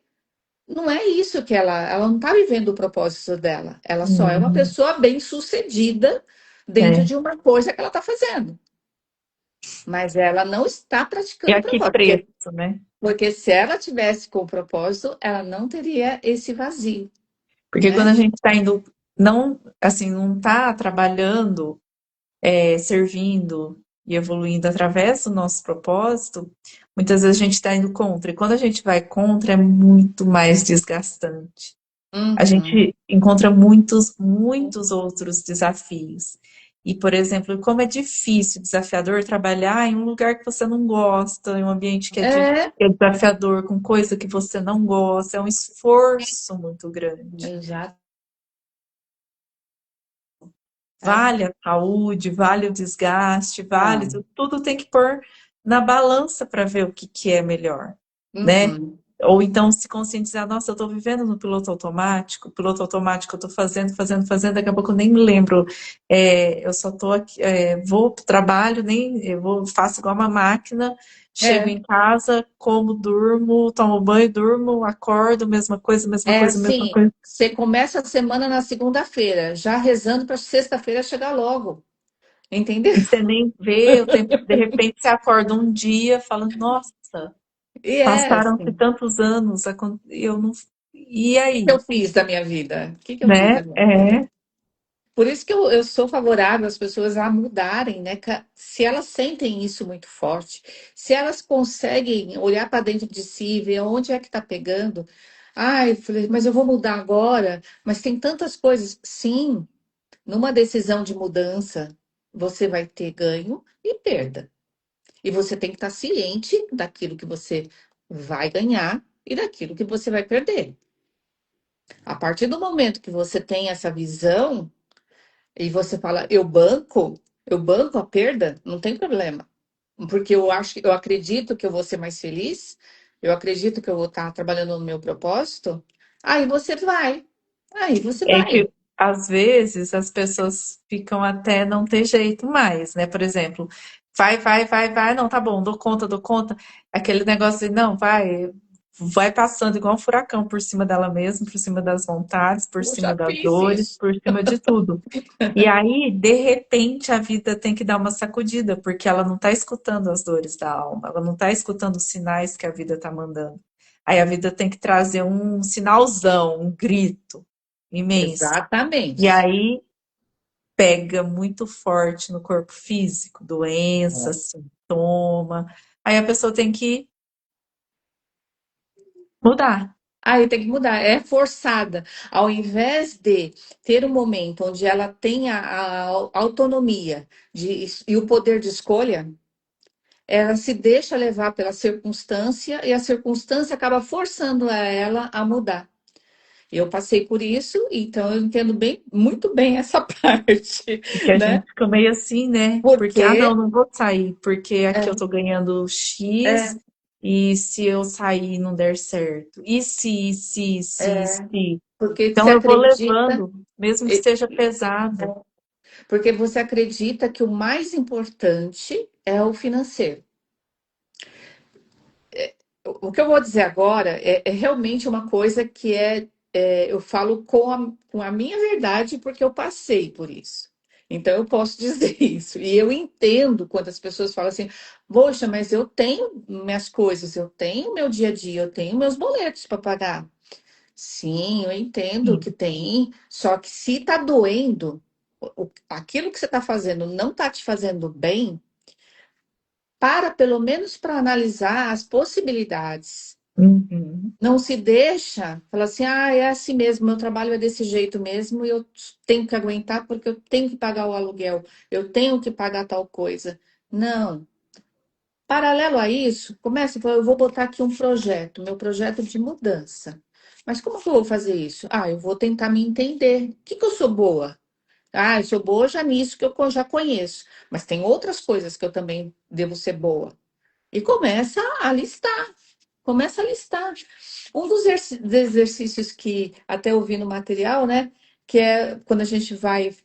não é isso que ela não está vivendo o propósito dela. Ela só é uma Uhum. pessoa bem-sucedida dentro É. de uma coisa que ela está fazendo. Mas ela não está E praticando o a que propósito. preço, né? Porque se ela tivesse com o propósito, ela não teria esse vazio, Porque quando né? a gente está indo, não, assim, não está trabalhando, servindo e evoluindo através do nosso propósito, muitas vezes a gente está indo contra. E quando a gente vai contra, é muito mais desgastante. A Uhum. gente encontra muitos, muitos outros desafios. E, por exemplo, como é difícil, desafiador trabalhar em um lugar que você não gosta, em um ambiente É, que é desafiador, com coisa que você não gosta, é um esforço muito grande. exato. É. Vale a saúde, vale o desgaste, vale Não. tudo, tudo tem que pôr. na balança para ver o que, que é melhor, né? Uhum. Ou então se conscientizar, nossa, eu estou vivendo no piloto automático eu estou fazendo, fazendo, fazendo, daqui a pouco eu nem lembro. Eu só estou aqui, vou pro trabalho, nem eu vou, faço igual uma máquina, chego É, em casa, como, durmo, tomo banho, durmo, acordo, mesma coisa, mesma é coisa, mesma assim, coisa. você começa a semana na segunda-feira, já rezando para sexta-feira chegar logo, entendeu? E você nem vê o tempo, de repente você acorda um dia falando, nossa, E é passaram-se assim, tantos anos, eu não. E o que eu aí? fiz da minha vida? O que eu fiz da Né? minha vida? É, Por isso que eu sou favorável às pessoas a mudarem, né? Se elas sentem isso muito forte, se elas conseguem olhar para dentro de si e ver onde é que está pegando. Ai, falei, mas eu vou mudar agora, mas tem tantas coisas. Sim, numa decisão de mudança, você vai ter ganho e perda. E você tem que estar ciente daquilo que você vai ganhar e daquilo que você vai perder. A partir do momento que você tem essa visão, e você fala, eu banco a perda, não tem problema. Porque eu acredito que eu vou ser mais feliz, eu acredito que eu vou estar trabalhando no meu propósito. Aí você vai, aí você é vai. que às vezes as pessoas ficam até não ter jeito mais, né? Por exemplo, vai, vai, vai, vai, não, tá bom, dou conta, dou conta. Aquele negócio de, não, vai, vai passando igual um furacão por cima dela mesma, por cima das vontades, por Eu cima já das fiz dores, isso. por cima de tudo. E aí, de repente, a vida tem que dar uma sacudida, porque ela não está escutando as dores da alma, ela não está escutando os sinais que a vida está mandando. Aí a vida tem que trazer um sinalzão, um grito imenso. E Exatamente. aí pega muito forte no corpo físico, doença, sintoma. Aí a pessoa tem que mudar. Aí tem que mudar, é forçada. Ao invés de ter um momento onde ela tenha a autonomia e o poder de escolha, ela se deixa levar pela circunstância e a circunstância acaba forçando ela a mudar. Eu passei por isso, então eu entendo bem, muito bem essa parte, E que a né? gente fica meio assim, né? Porque, ah, Porque não, não vou sair, porque aqui eu é, tô ganhando X, é, e se eu sair e não der certo? E se? porque você Então eu vou acredita, levando, mesmo que é, esteja pesado. porque você acredita que o mais importante é o financeiro. O que eu vou dizer agora é realmente uma coisa que eu falo com a minha verdade, porque eu passei por isso. Então, eu posso dizer isso. E eu entendo quando as pessoas falam assim: poxa, mas eu tenho minhas coisas, eu tenho meu dia a dia, eu tenho meus boletos para pagar. Sim, eu entendo que Sim. tem, só que se está doendo, aquilo que você está fazendo não está te fazendo bem, para pelo menos para analisar as possibilidades. Uhum. Não se deixa falar assim, ah, é assim mesmo, meu trabalho é desse jeito mesmo e eu tenho que aguentar porque eu tenho que pagar o aluguel, eu tenho que pagar tal coisa. Não. Paralelo a isso, começa a falar, eu vou botar aqui um projeto, meu projeto de mudança. Mas como que eu vou fazer isso? Ah, eu vou tentar me entender. O que que eu sou boa? Ah, eu sou boa já nisso que eu já conheço, mas tem outras coisas que eu também devo ser boa. E começa a listar. Um dos exercícios que até eu vi no material, né, que é quando a gente vai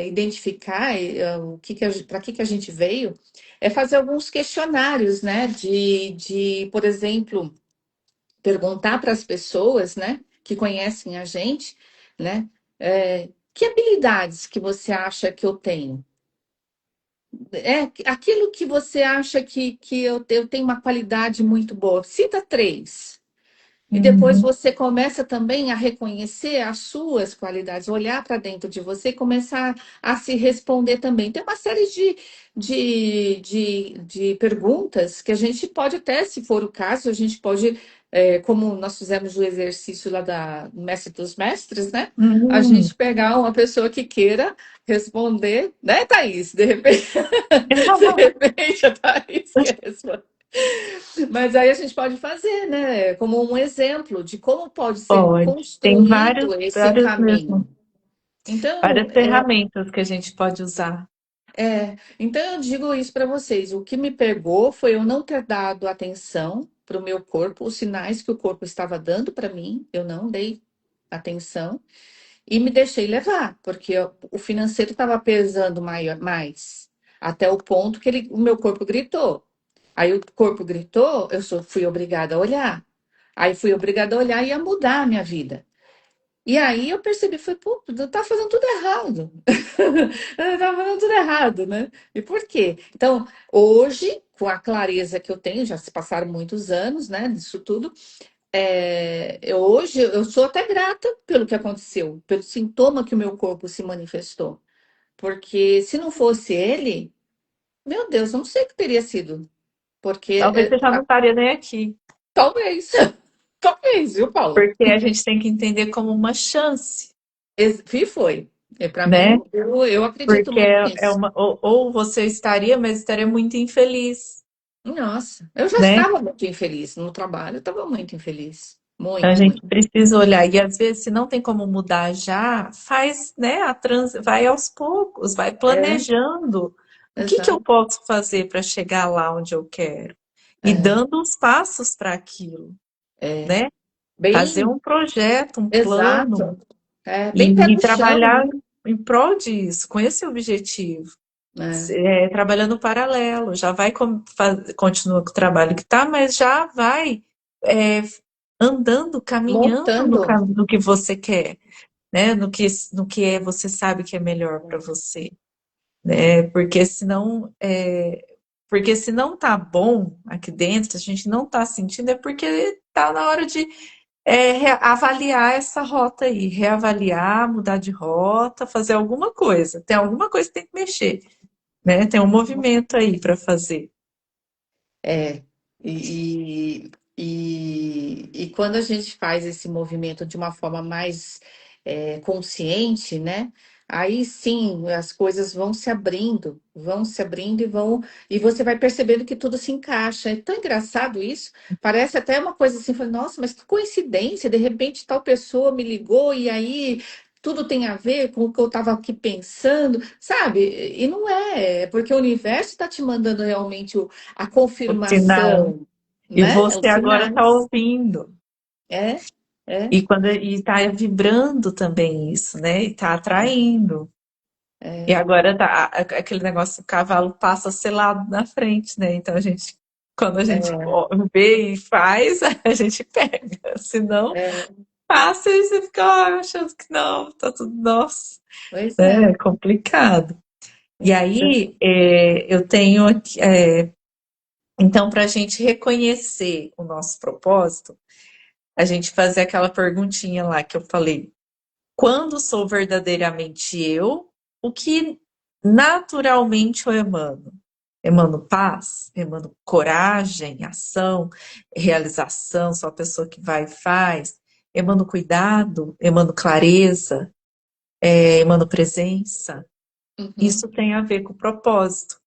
identificar o que para que a gente veio, é fazer alguns questionários, né, por exemplo, perguntar para as pessoas, né, que conhecem a gente, né, que habilidades que você acha que eu tenho? Aquilo que você acha que eu tenho uma qualidade muito boa. Cita três. E depois Uhum. você começa também a reconhecer as suas qualidades, olhar para dentro de você e começar a se responder também. Tem uma série de perguntas que a gente pode até, se for o caso, a gente pode, como nós fizemos o exercício lá da Mestre dos Mestres, né? A Uhum. gente pegar uma pessoa que queira responder, né, Thaís? De repente, de repente a Thaís quer responder. Mas aí a gente pode fazer, né? Como um exemplo de como pode ser Pode. Tem vários, construído esse vários mesmo, caminho. Então, várias ferramentas que a gente pode usar. Então eu digo isso para vocês. O que me pegou foi eu não ter dado atenção para o meu corpo, os sinais que o corpo estava dando para mim, eu não dei atenção e me deixei levar, porque o financeiro estava pesando mais, até o ponto que o meu corpo gritou. Aí o corpo gritou, fui obrigada a olhar. Aí fui obrigada a olhar e a mudar a minha vida. E aí eu percebi, foi, pô, eu tava fazendo tudo errado. Eu tava fazendo tudo errado, né? E por quê? Então, hoje, com a clareza que eu tenho, já se passaram muitos anos, né, disso tudo, hoje eu sou até grata pelo que aconteceu, pelo sintoma que o meu corpo se manifestou. Porque se não fosse ele, meu Deus, eu não sei o que teria sido. Porque, Talvez você já não estaria nem aqui, talvez, talvez, viu, Paula? porque a gente tem que entender como uma chance, E foi. Para né? mim, eu acredito Porque muito é nisso. uma, ou você estaria, mas estaria muito infeliz, Nossa, eu já né? estava muito infeliz no trabalho, eu estava muito infeliz. Então a Muito, gente muito. precisa olhar, e às vezes, se não tem como mudar já, faz, né, vai aos poucos, vai É, planejando. O que que eu exato. posso fazer para chegar lá onde eu quero? E É, dando os passos para aquilo, é. né? Fazer Bem, um projeto, um plano, exato. É, bem pé e no chão, trabalhar né? em prol disso, com esse objetivo. É, Trabalhando paralelo, já vai continua com o trabalho que está, mas já vai é, andando, caminhando montando. no que você quer, né? No que você sabe que é melhor para você, né? Porque se não tá bom aqui dentro, a gente não tá sentindo, é porque tá na hora de avaliar essa rota aí, reavaliar, mudar de rota, fazer alguma coisa. Tem alguma coisa que tem que mexer, né? Tem um movimento aí para fazer. É, e quando a gente faz esse movimento de uma forma mais consciente, né? Aí sim as coisas vão se abrindo e você vai percebendo que tudo se encaixa. É tão engraçado isso. Parece até uma coisa assim, fala, nossa, mas que coincidência, de repente tal pessoa me ligou e aí tudo tem a ver com o que eu estava aqui pensando, sabe? E não é porque o universo está te mandando realmente a O sinal. confirmação, E né? você Os agora está sinais. ouvindo. É, é, E está vibrando também isso, né? E está atraindo. E é, agora tá aquele negócio, o cavalo passa selado na frente, né? Então quando a gente é, vê e faz, a gente pega. Se não, é. passa e você fica achando que não, tá tudo nosso. Pois É é. complicado. E Então, aí, eu tenho aqui, então, para a gente reconhecer o nosso propósito, a gente fazer aquela perguntinha lá que eu falei. Quando sou verdadeiramente eu, o que naturalmente eu emano? Emano paz, emano coragem, ação, realização, sou a pessoa que vai e faz, emano cuidado, emano clareza, emano presença. uhum, Isso tem a ver com o propósito,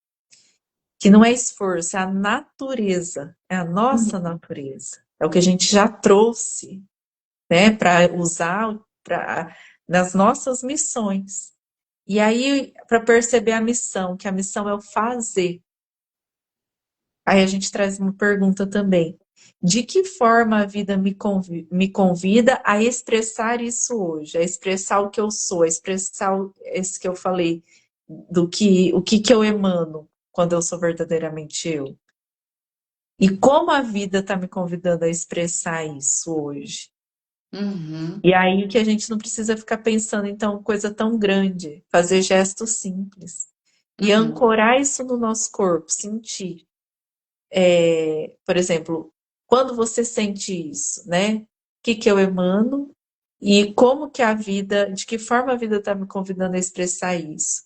que não é esforço, é a natureza, é a nossa uhum, natureza. É o que a gente já trouxe, né, para usar nas nossas missões. E aí, para perceber a missão, que a missão é o fazer, aí a gente traz uma pergunta também. De que forma a vida me convida a expressar isso hoje, a expressar o que eu sou, a expressar esse que eu falei, o que eu emano quando eu sou verdadeiramente eu? E como a vida está me convidando a expressar isso hoje? uhum, E aí que a gente não precisa ficar pensando, então, coisa tão grande, fazer gestos simples. E uhum, ancorar isso no nosso corpo, sentir. Por exemplo, quando você sente isso, né? O que que eu emano e como que de que forma a vida está me convidando a expressar isso?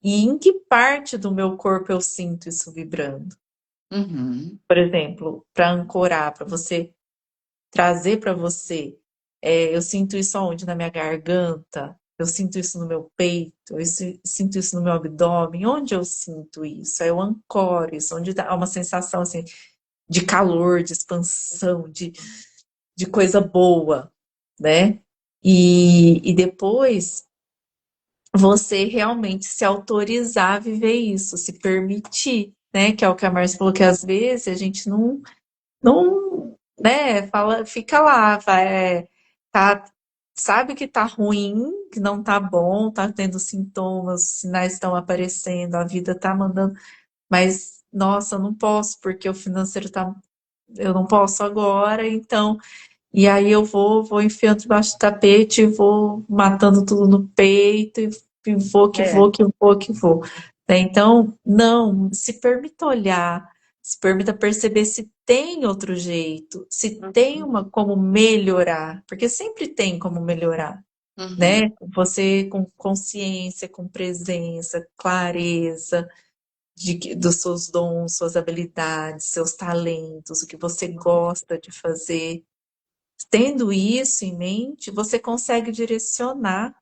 E em que parte do meu corpo eu sinto isso vibrando? uhum, Por exemplo, para ancorar, para você trazer para você. Eu sinto isso aonde? Na minha garganta, eu sinto isso no meu peito, sinto isso no meu abdômen. Onde eu sinto isso? Aí eu ancoro isso, onde há uma sensação assim, de calor, de expansão, de coisa boa, né? E depois você realmente se autorizar a viver isso, se permitir, né? Que é o que a Márcia falou, que às vezes a gente não, né, fala, fica lá, vai, tá, sabe que tá ruim, que não tá bom, tá tendo sintomas, os sinais estão aparecendo, a vida tá mandando, mas nossa, eu não posso, porque o financeiro tá, eu não posso agora, então, e aí eu vou enfiando debaixo do tapete, vou matando tudo no peito, e vou que É. vou, que vou, que vou. Né? Então, não, se permita olhar, se permita perceber se tem outro jeito, se tem Uhum. uma como melhorar, porque sempre tem como melhorar, Uhum. né? Você com consciência, com presença, clareza dos seus dons, suas habilidades, seus talentos, o que você gosta de fazer. Tendo isso em mente, você consegue direcionar,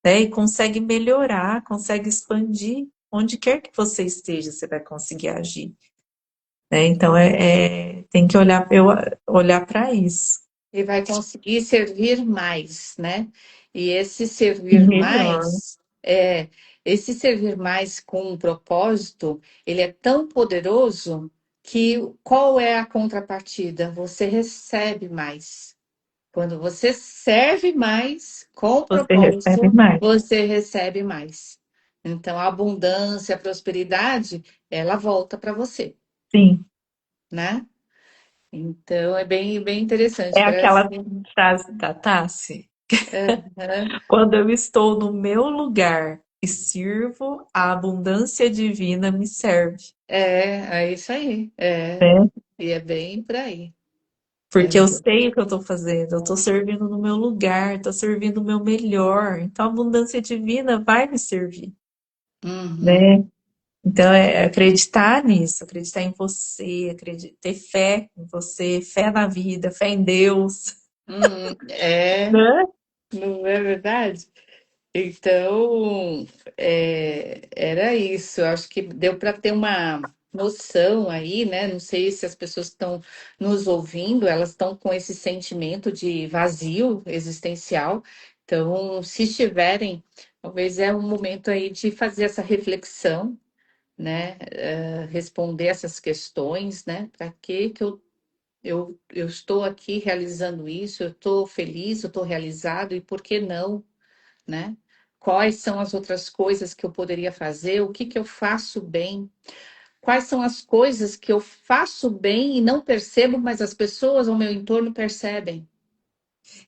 né, e consegue melhorar, consegue expandir. Onde quer que você esteja, você vai conseguir agir. Né? Então, tem que olhar para isso. E vai conseguir servir mais, né? E E melhor. esse servir mais com um propósito, ele é tão poderoso que qual é a contrapartida? Você recebe mais. Quando você serve mais com Você recebe propósito, mais. você recebe mais. Então, a abundância, a prosperidade, ela volta para você, Sim. né? Então, é bem interessante. É Parece. aquela frase da Tassi. Aham. Quando eu estou no meu lugar e sirvo, a abundância divina me serve. É isso aí. É, Né? e é bem por aí. É Porque eu mesmo. sei o que eu estou fazendo, eu estou servindo no meu lugar, estou servindo o meu melhor. Então a abundância divina vai me servir, Uhum. né? Então é acreditar nisso, acreditar em você, ter fé em você, fé na vida, fé em Deus, né? Não é verdade? Então, era isso. Eu acho que deu para ter uma noção aí, né? Não sei se as pessoas que estão nos ouvindo, elas estão com esse sentimento de vazio existencial. Então, se estiverem, talvez é um momento aí de fazer essa reflexão, né? Responder essas questões, né? Para que eu estou aqui realizando isso? Eu estou feliz, eu estou realizado e por que não? Né? Quais são as outras coisas que eu poderia fazer? O que que eu faço bem? Quais são as coisas que eu faço bem e não percebo, mas as pessoas ao meu entorno percebem?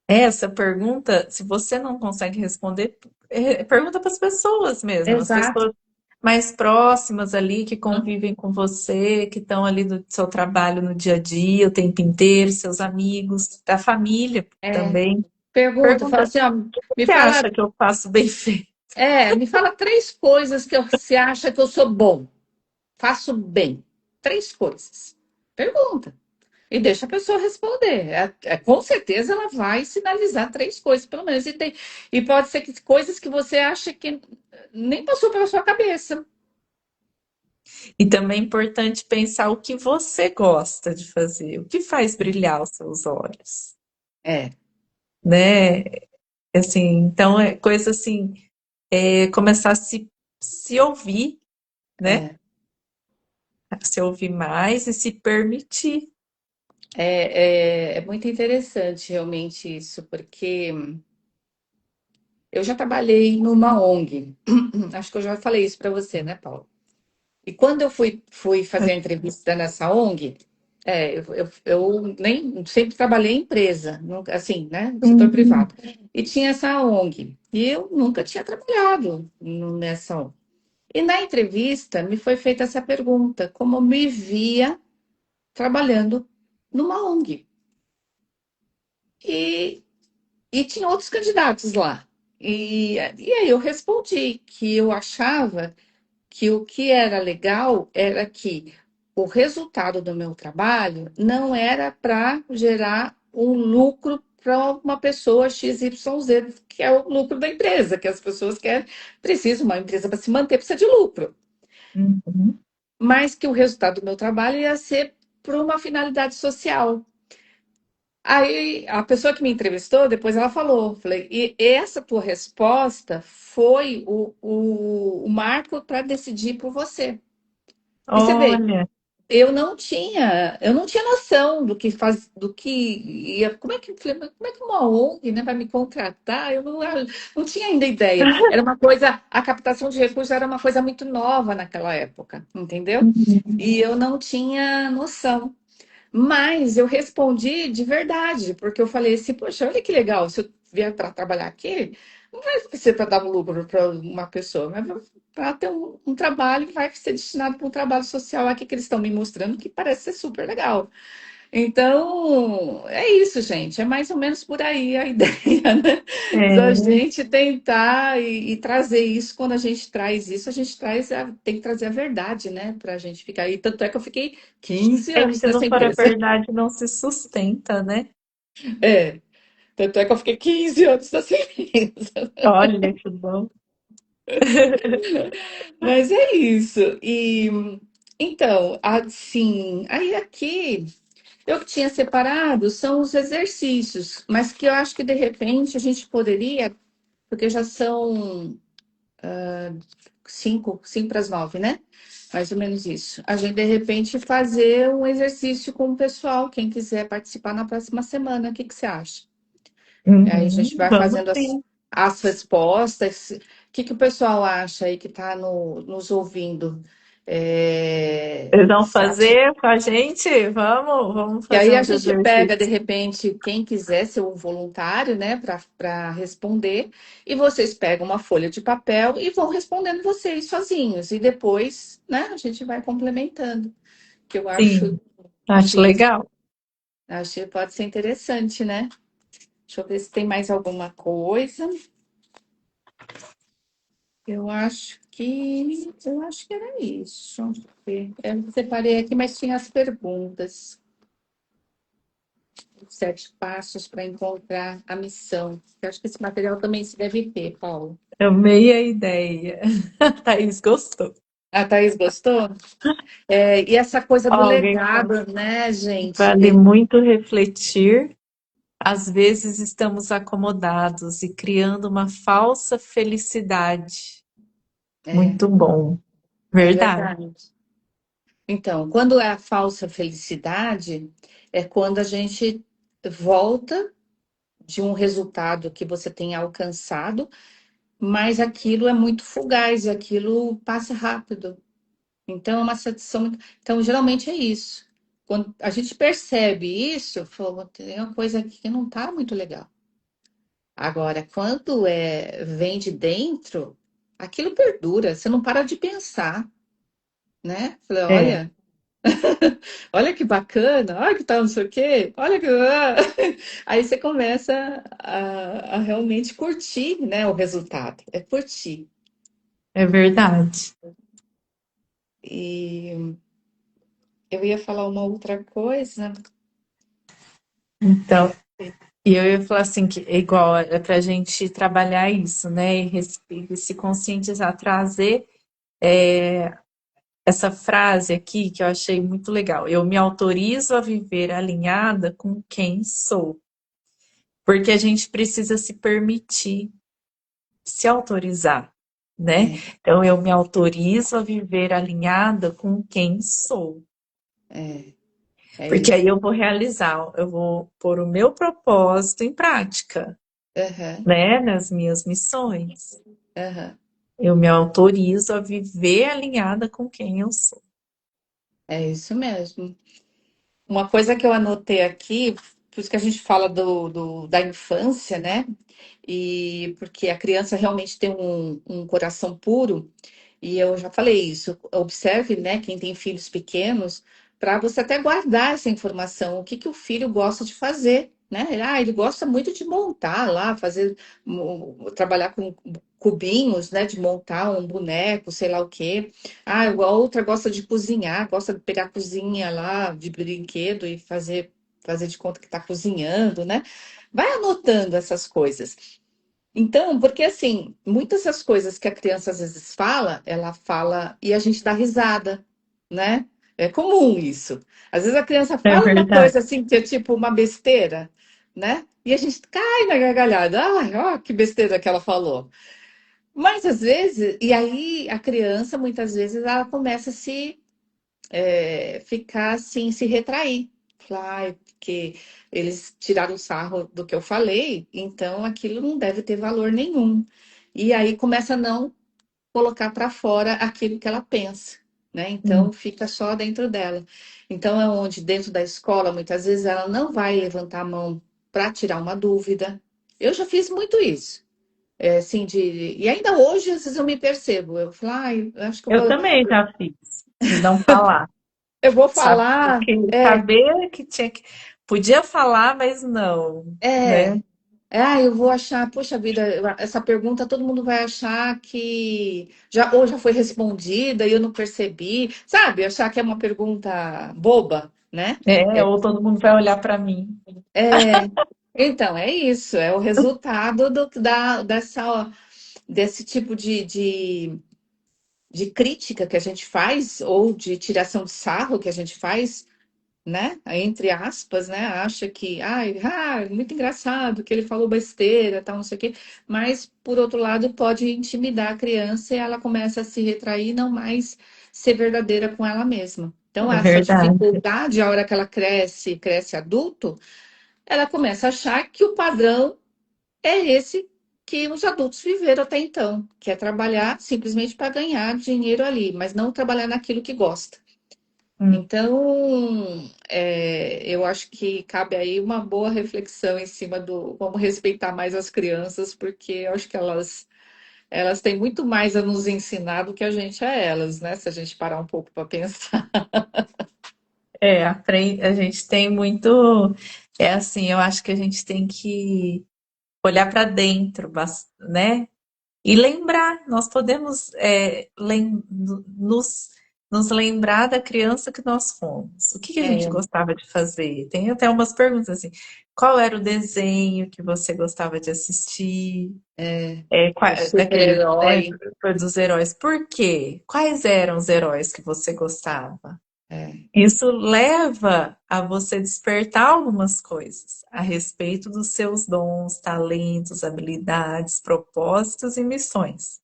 Essa pergunta, se você não consegue responder, pergunta para as pessoas mesmo, as Exato. pessoas mais próximas ali que Hum. convivem com você, que estão ali no seu trabalho no dia a dia, o tempo inteiro, seus amigos, da família É, também. pergunta, fala Pergunta, o assim, ó, que me você fala, acha que eu faço bem feito? me fala três coisas que você acha que eu sou bom, faço bem. Três coisas. Pergunta. E deixa a pessoa responder. Com certeza ela vai sinalizar três coisas, pelo menos. E pode ser que coisas que você acha que nem passou pela sua cabeça. E também é importante pensar o que você gosta de fazer, o que faz brilhar os seus olhos, É, né? Assim, então é coisa assim, começar a se ouvir, né? é, Se ouvir mais e se permitir. é muito interessante realmente isso, porque eu já trabalhei numa ONG. Acho que eu já falei isso para você, né, Paulo? E quando eu fui fazer a entrevista nessa ONG, eu nem sempre trabalhei em empresa, nunca, assim, né, no setor Uhum. privado. E tinha essa ONG. E eu nunca tinha trabalhado nessa ONG. E na entrevista me foi feita essa pergunta, como eu me via trabalhando numa ONG. E, e tinha outros candidatos lá. E aí eu respondi que eu achava que o que era legal era que o resultado do meu trabalho não era para gerar um lucro para uma pessoa XYZ, que é o lucro da empresa, que as pessoas querem, precisam, uma empresa para se manter precisa de lucro, Uhum. mas que o resultado do meu trabalho ia ser por uma finalidade social. Aí a pessoa que me entrevistou, depois ela falou, falei, e essa tua resposta foi o marco para decidir por você. E você vê, Olha, eu não tinha noção do que faz, do que ia, como é que uma ONG, né, vai me contratar? Eu não tinha ainda ideia. Era uma coisa, a captação de recursos era uma coisa muito nova naquela época, entendeu? E eu não tinha noção. Mas eu respondi de verdade, porque eu falei assim, poxa, olha que legal, se eu vier para trabalhar aqui, não vai ser para dar um lucro para uma pessoa, mas para ter um trabalho que vai ser destinado para um trabalho social aqui que eles estão me mostrando que parece ser super legal. Então, é isso, gente. É mais ou menos por aí a ideia, né? Da é, gente tentar e trazer isso. Quando a gente traz isso, a gente tem que trazer a verdade, né? Para a gente ficar aí. Tanto é que eu fiquei 15 é que anos se não nessa for a empresa. verdade, não se sustenta, né? É, tanto é que eu fiquei 15 anos nessa empresa. Olha que bom. Mas é isso. E então, assim, aí aqui eu que tinha separado são os exercícios, mas que eu acho que de repente a gente poderia, porque já são 5 para as 9, né? Mais ou menos isso. A gente de repente fazer um exercício com o pessoal, quem quiser participar na próxima semana, o que que você acha? Aí a Uhum, gente vai vamos fazendo as, sim. as respostas. O que que o pessoal acha aí que está nos ouvindo? Vocês vão Você acha fazer com a gente? Vamos e fazer aí a uns gente pega, de exercícios. repente, quem quiser ser um voluntário, né, para responder, e vocês pegam uma folha de papel e vão respondendo vocês sozinhos. E depois, né, a gente vai complementando. Que eu Sim, acho achei, legal. achei pode ser interessante, né? Deixa eu ver se tem mais alguma coisa. Eu acho que era isso. Deixa eu ver. Eu separei aqui, mas tinha as perguntas. Os 7 passos para encontrar a missão. Eu acho que esse material também se deve ter, Paulo. Amei a ideia. Thaís gostou. A Thaís gostou? E essa coisa do Alguém falou. legado, né, gente? Vale muito refletir. Às vezes estamos acomodados e criando uma falsa felicidade. É, Muito bom. é Verdade. verdade. Então, quando é a falsa felicidade, é quando a gente volta de um resultado que você tem alcançado, mas aquilo é muito fugaz, aquilo passa rápido. Então, é uma satisfação. Então, geralmente é isso. Quando a gente percebe isso, falou, tem uma coisa aqui que não está muito legal. Agora, quando vem de dentro, aquilo perdura. Você não para de pensar, né? Falei, É, olha que bacana, olha que tal, não sei o quê, olha que. Aí você começa a realmente curtir, né, o resultado. É curtir. é verdade. E eu ia falar uma outra coisa. Então, e eu ia falar assim, que é igual, é para a gente trabalhar isso, né? E se conscientizar, trazer essa frase aqui que eu achei muito legal. Eu me autorizo a viver alinhada com quem sou. Porque a gente precisa se permitir, se autorizar, né? É, Então, eu me autorizo a viver alinhada com quem sou. é, é Porque aí isso. eu vou realizar, eu vou pôr o meu propósito em prática, Aham, né? Nas minhas missões. aham. Eu me autorizo a viver alinhada com quem eu sou. É isso mesmo. Uma coisa que eu anotei aqui, por isso que a gente fala da infância, né? E porque a criança realmente tem um coração puro, e eu já falei isso. Observe, né, quem tem filhos pequenos, para você até guardar essa informação, o que que o filho gosta de fazer, né? Ele gosta muito de montar lá, trabalhar com cubinhos, né, de montar um boneco, sei lá o quê. A outra gosta de cozinhar, gosta de pegar a cozinha lá de brinquedo e fazer de conta que está cozinhando, né? Vai anotando essas coisas. Então, porque assim, muitas das coisas que a criança às vezes fala, ela fala e a gente dá risada, né? É comum isso. Às vezes a criança É fala uma verdade. coisa assim que é tipo uma besteira, né? E a gente cai na gargalhada. Ai, ó, que besteira que ela falou. Mas às vezes, e aí a criança, muitas vezes, ela começa a ficar assim, se retrair. Falar, ai, porque eles tiraram sarro do que eu falei, então aquilo não deve ter valor nenhum. E aí começa a não colocar para fora aquilo que ela pensa, né? Então Hum. fica só dentro dela. Então é onde dentro da escola muitas vezes ela não vai levantar a mão para tirar uma dúvida. Eu já fiz muito isso. Assim, e ainda hoje, às vezes eu me percebo. Eu falo, ai, eu acho que Eu também já fiz, de não falar. eu vou Sabe? falar. Porque saber que tinha que. Podia falar, mas não, É, né? eu vou achar, poxa vida, essa pergunta todo mundo vai achar que já foi respondida e eu não percebi, sabe? Achar que é uma pergunta boba, né? É, ou todo mundo vai olhar para mim. É, então, é isso, é o resultado desse tipo de crítica que a gente faz, ou de tiração de sarro que a gente faz, né? Entre aspas, né? Acha que, ai, muito engraçado que ele falou besteira, tal, não sei o quê. Mas, por outro lado, pode intimidar a criança e ela começa a se retrair, e não mais ser verdadeira com ela mesma. Então, É essa verdade. dificuldade, a hora que ela cresce adulto, ela começa a achar que o padrão é esse que os adultos viveram até então, que é trabalhar simplesmente para ganhar dinheiro ali, mas não trabalhar naquilo que gosta. Hum. Então, eu acho que cabe aí uma boa reflexão em cima do como respeitar mais as crianças, porque eu acho que elas têm muito mais a nos ensinar do que a gente a elas, né? Se a gente parar um pouco para pensar. É, a gente tem muito. É assim, eu acho que a gente tem que olhar para dentro, né? E lembrar, nós podemos nos lembrar da criança que nós fomos. O que que a gente É, gostava de fazer? Tem até umas perguntas assim: qual era o desenho que você gostava de assistir? o Daquele, né, super-herói. dos heróis. Por quê? Quais eram os heróis que você gostava? É, Isso leva a você despertar algumas coisas a respeito dos seus dons, talentos, habilidades, propósitos e missões,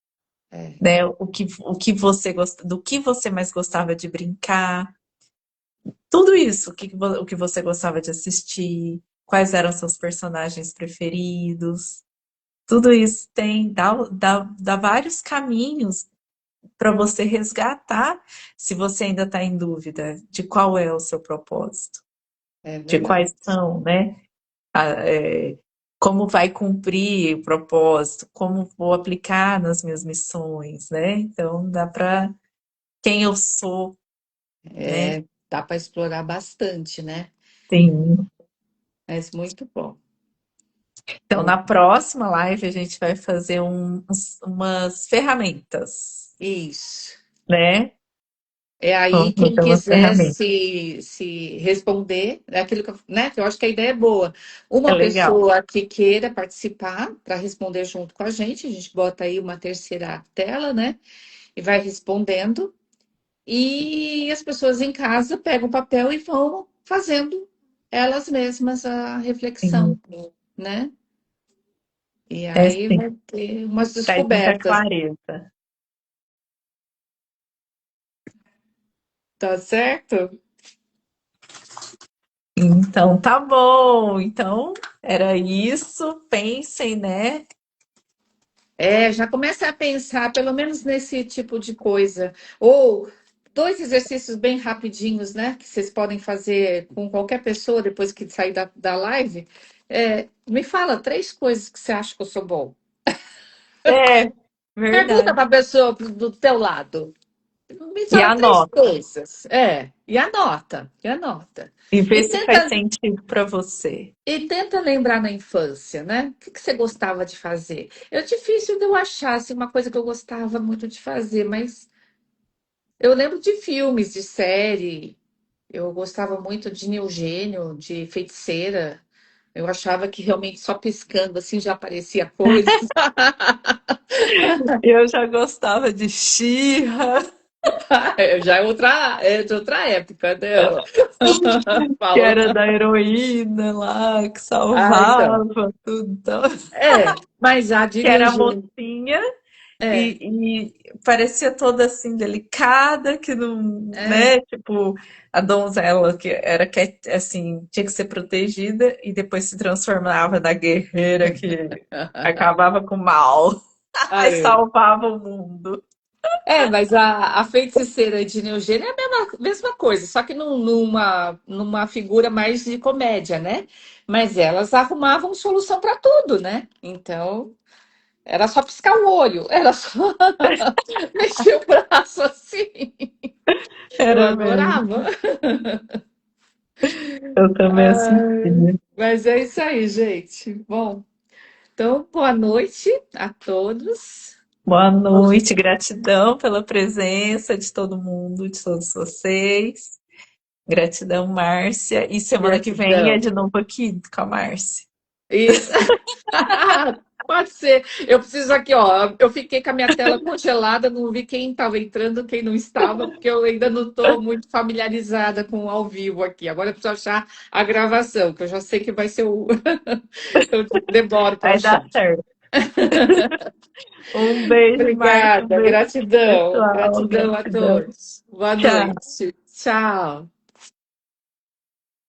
é, né? O que você gosta, do que você mais gostava de brincar, tudo isso, o que você gostava de assistir, quais eram seus personagens preferidos, tudo isso dá vários caminhos para você resgatar, se você ainda está em dúvida de qual é o seu propósito. é De verdade. quais são, né? Como vai cumprir o propósito, como vou aplicar nas minhas missões, né? Então dá para quem eu sou, né? É, dá para explorar bastante, né? Sim. Mas muito bom. Então na próxima live a gente vai fazer umas ferramentas, Isso. né? É aí, Vamos quem fazer umas quiser ferramentas. se responder, é aquilo que eu, né, que eu acho que a ideia é boa. É Uma legal. pessoa que queira participar para responder junto com a gente bota aí uma terceira tela, né? E vai respondendo. E as pessoas em casa pegam o papel e vão fazendo elas mesmas a Sim. reflexão, né? E É aí sim. vai ter umas Traz muita descobertas, clareza. tá certo? Então tá bom. Então era isso. Pensem, né? Já começa a pensar, pelo menos nesse tipo de coisa. Ou dois exercícios bem rapidinhos, né? Que vocês podem fazer com qualquer pessoa depois que sair da live. Me fala três coisas que você acha que eu sou bom. É, Pergunta verdade. para a pessoa do teu lado. Me E fala três anota. coisas. E anota, e anota. E ver E se faz tenta, sentido para você. e tenta lembrar na infância, né? O que que você gostava de fazer? É difícil de eu achar assim, uma coisa que eu gostava muito de fazer, mas eu lembro de filmes, de série. Eu gostava muito de Neogênio, de Feiticeira. Eu achava que realmente só piscando assim já aparecia coisa. Eu já gostava de She-Ra. Já é de outra época, né? Que era Paula. da heroína lá, que Ah, então. salvava tudo. Então, Mas a que era a dirigente. mocinha É, e parecia toda assim delicada, que não, é. né? Tipo, a donzela que era que assim, tinha que ser protegida e depois se transformava na guerreira que acabava com o mal e Aí. salvava o mundo. Mas a feiticeira de Eugênia é a mesma coisa, só que numa figura mais de comédia, né? Mas elas arrumavam solução para tudo, né? Então, era só piscar o olho, era só mexer o braço assim. Eu Era adorava. mesmo. Eu também Ai, assistia. mas é isso aí, gente. Bom, então, boa noite a todos. Boa noite, gratidão pela presença de todo mundo, de todos vocês. Gratidão, Márcia. E semana que vem é Gratidão. de novo aqui com a Márcia. Isso. Pode ser. Eu preciso aqui, ó. Eu fiquei com a minha tela congelada, não vi quem estava entrando, quem não estava, porque eu ainda não estou muito familiarizada com o ao vivo aqui. Agora eu preciso achar a gravação, que eu já sei que vai ser o. Eu demoro para Vai achar. dar certo. Um beijo, Márcia. Um Obrigada, beijo, gratidão. pessoal. Gratidão a Gratidão. todos. Boa Tchau. noite. Tchau.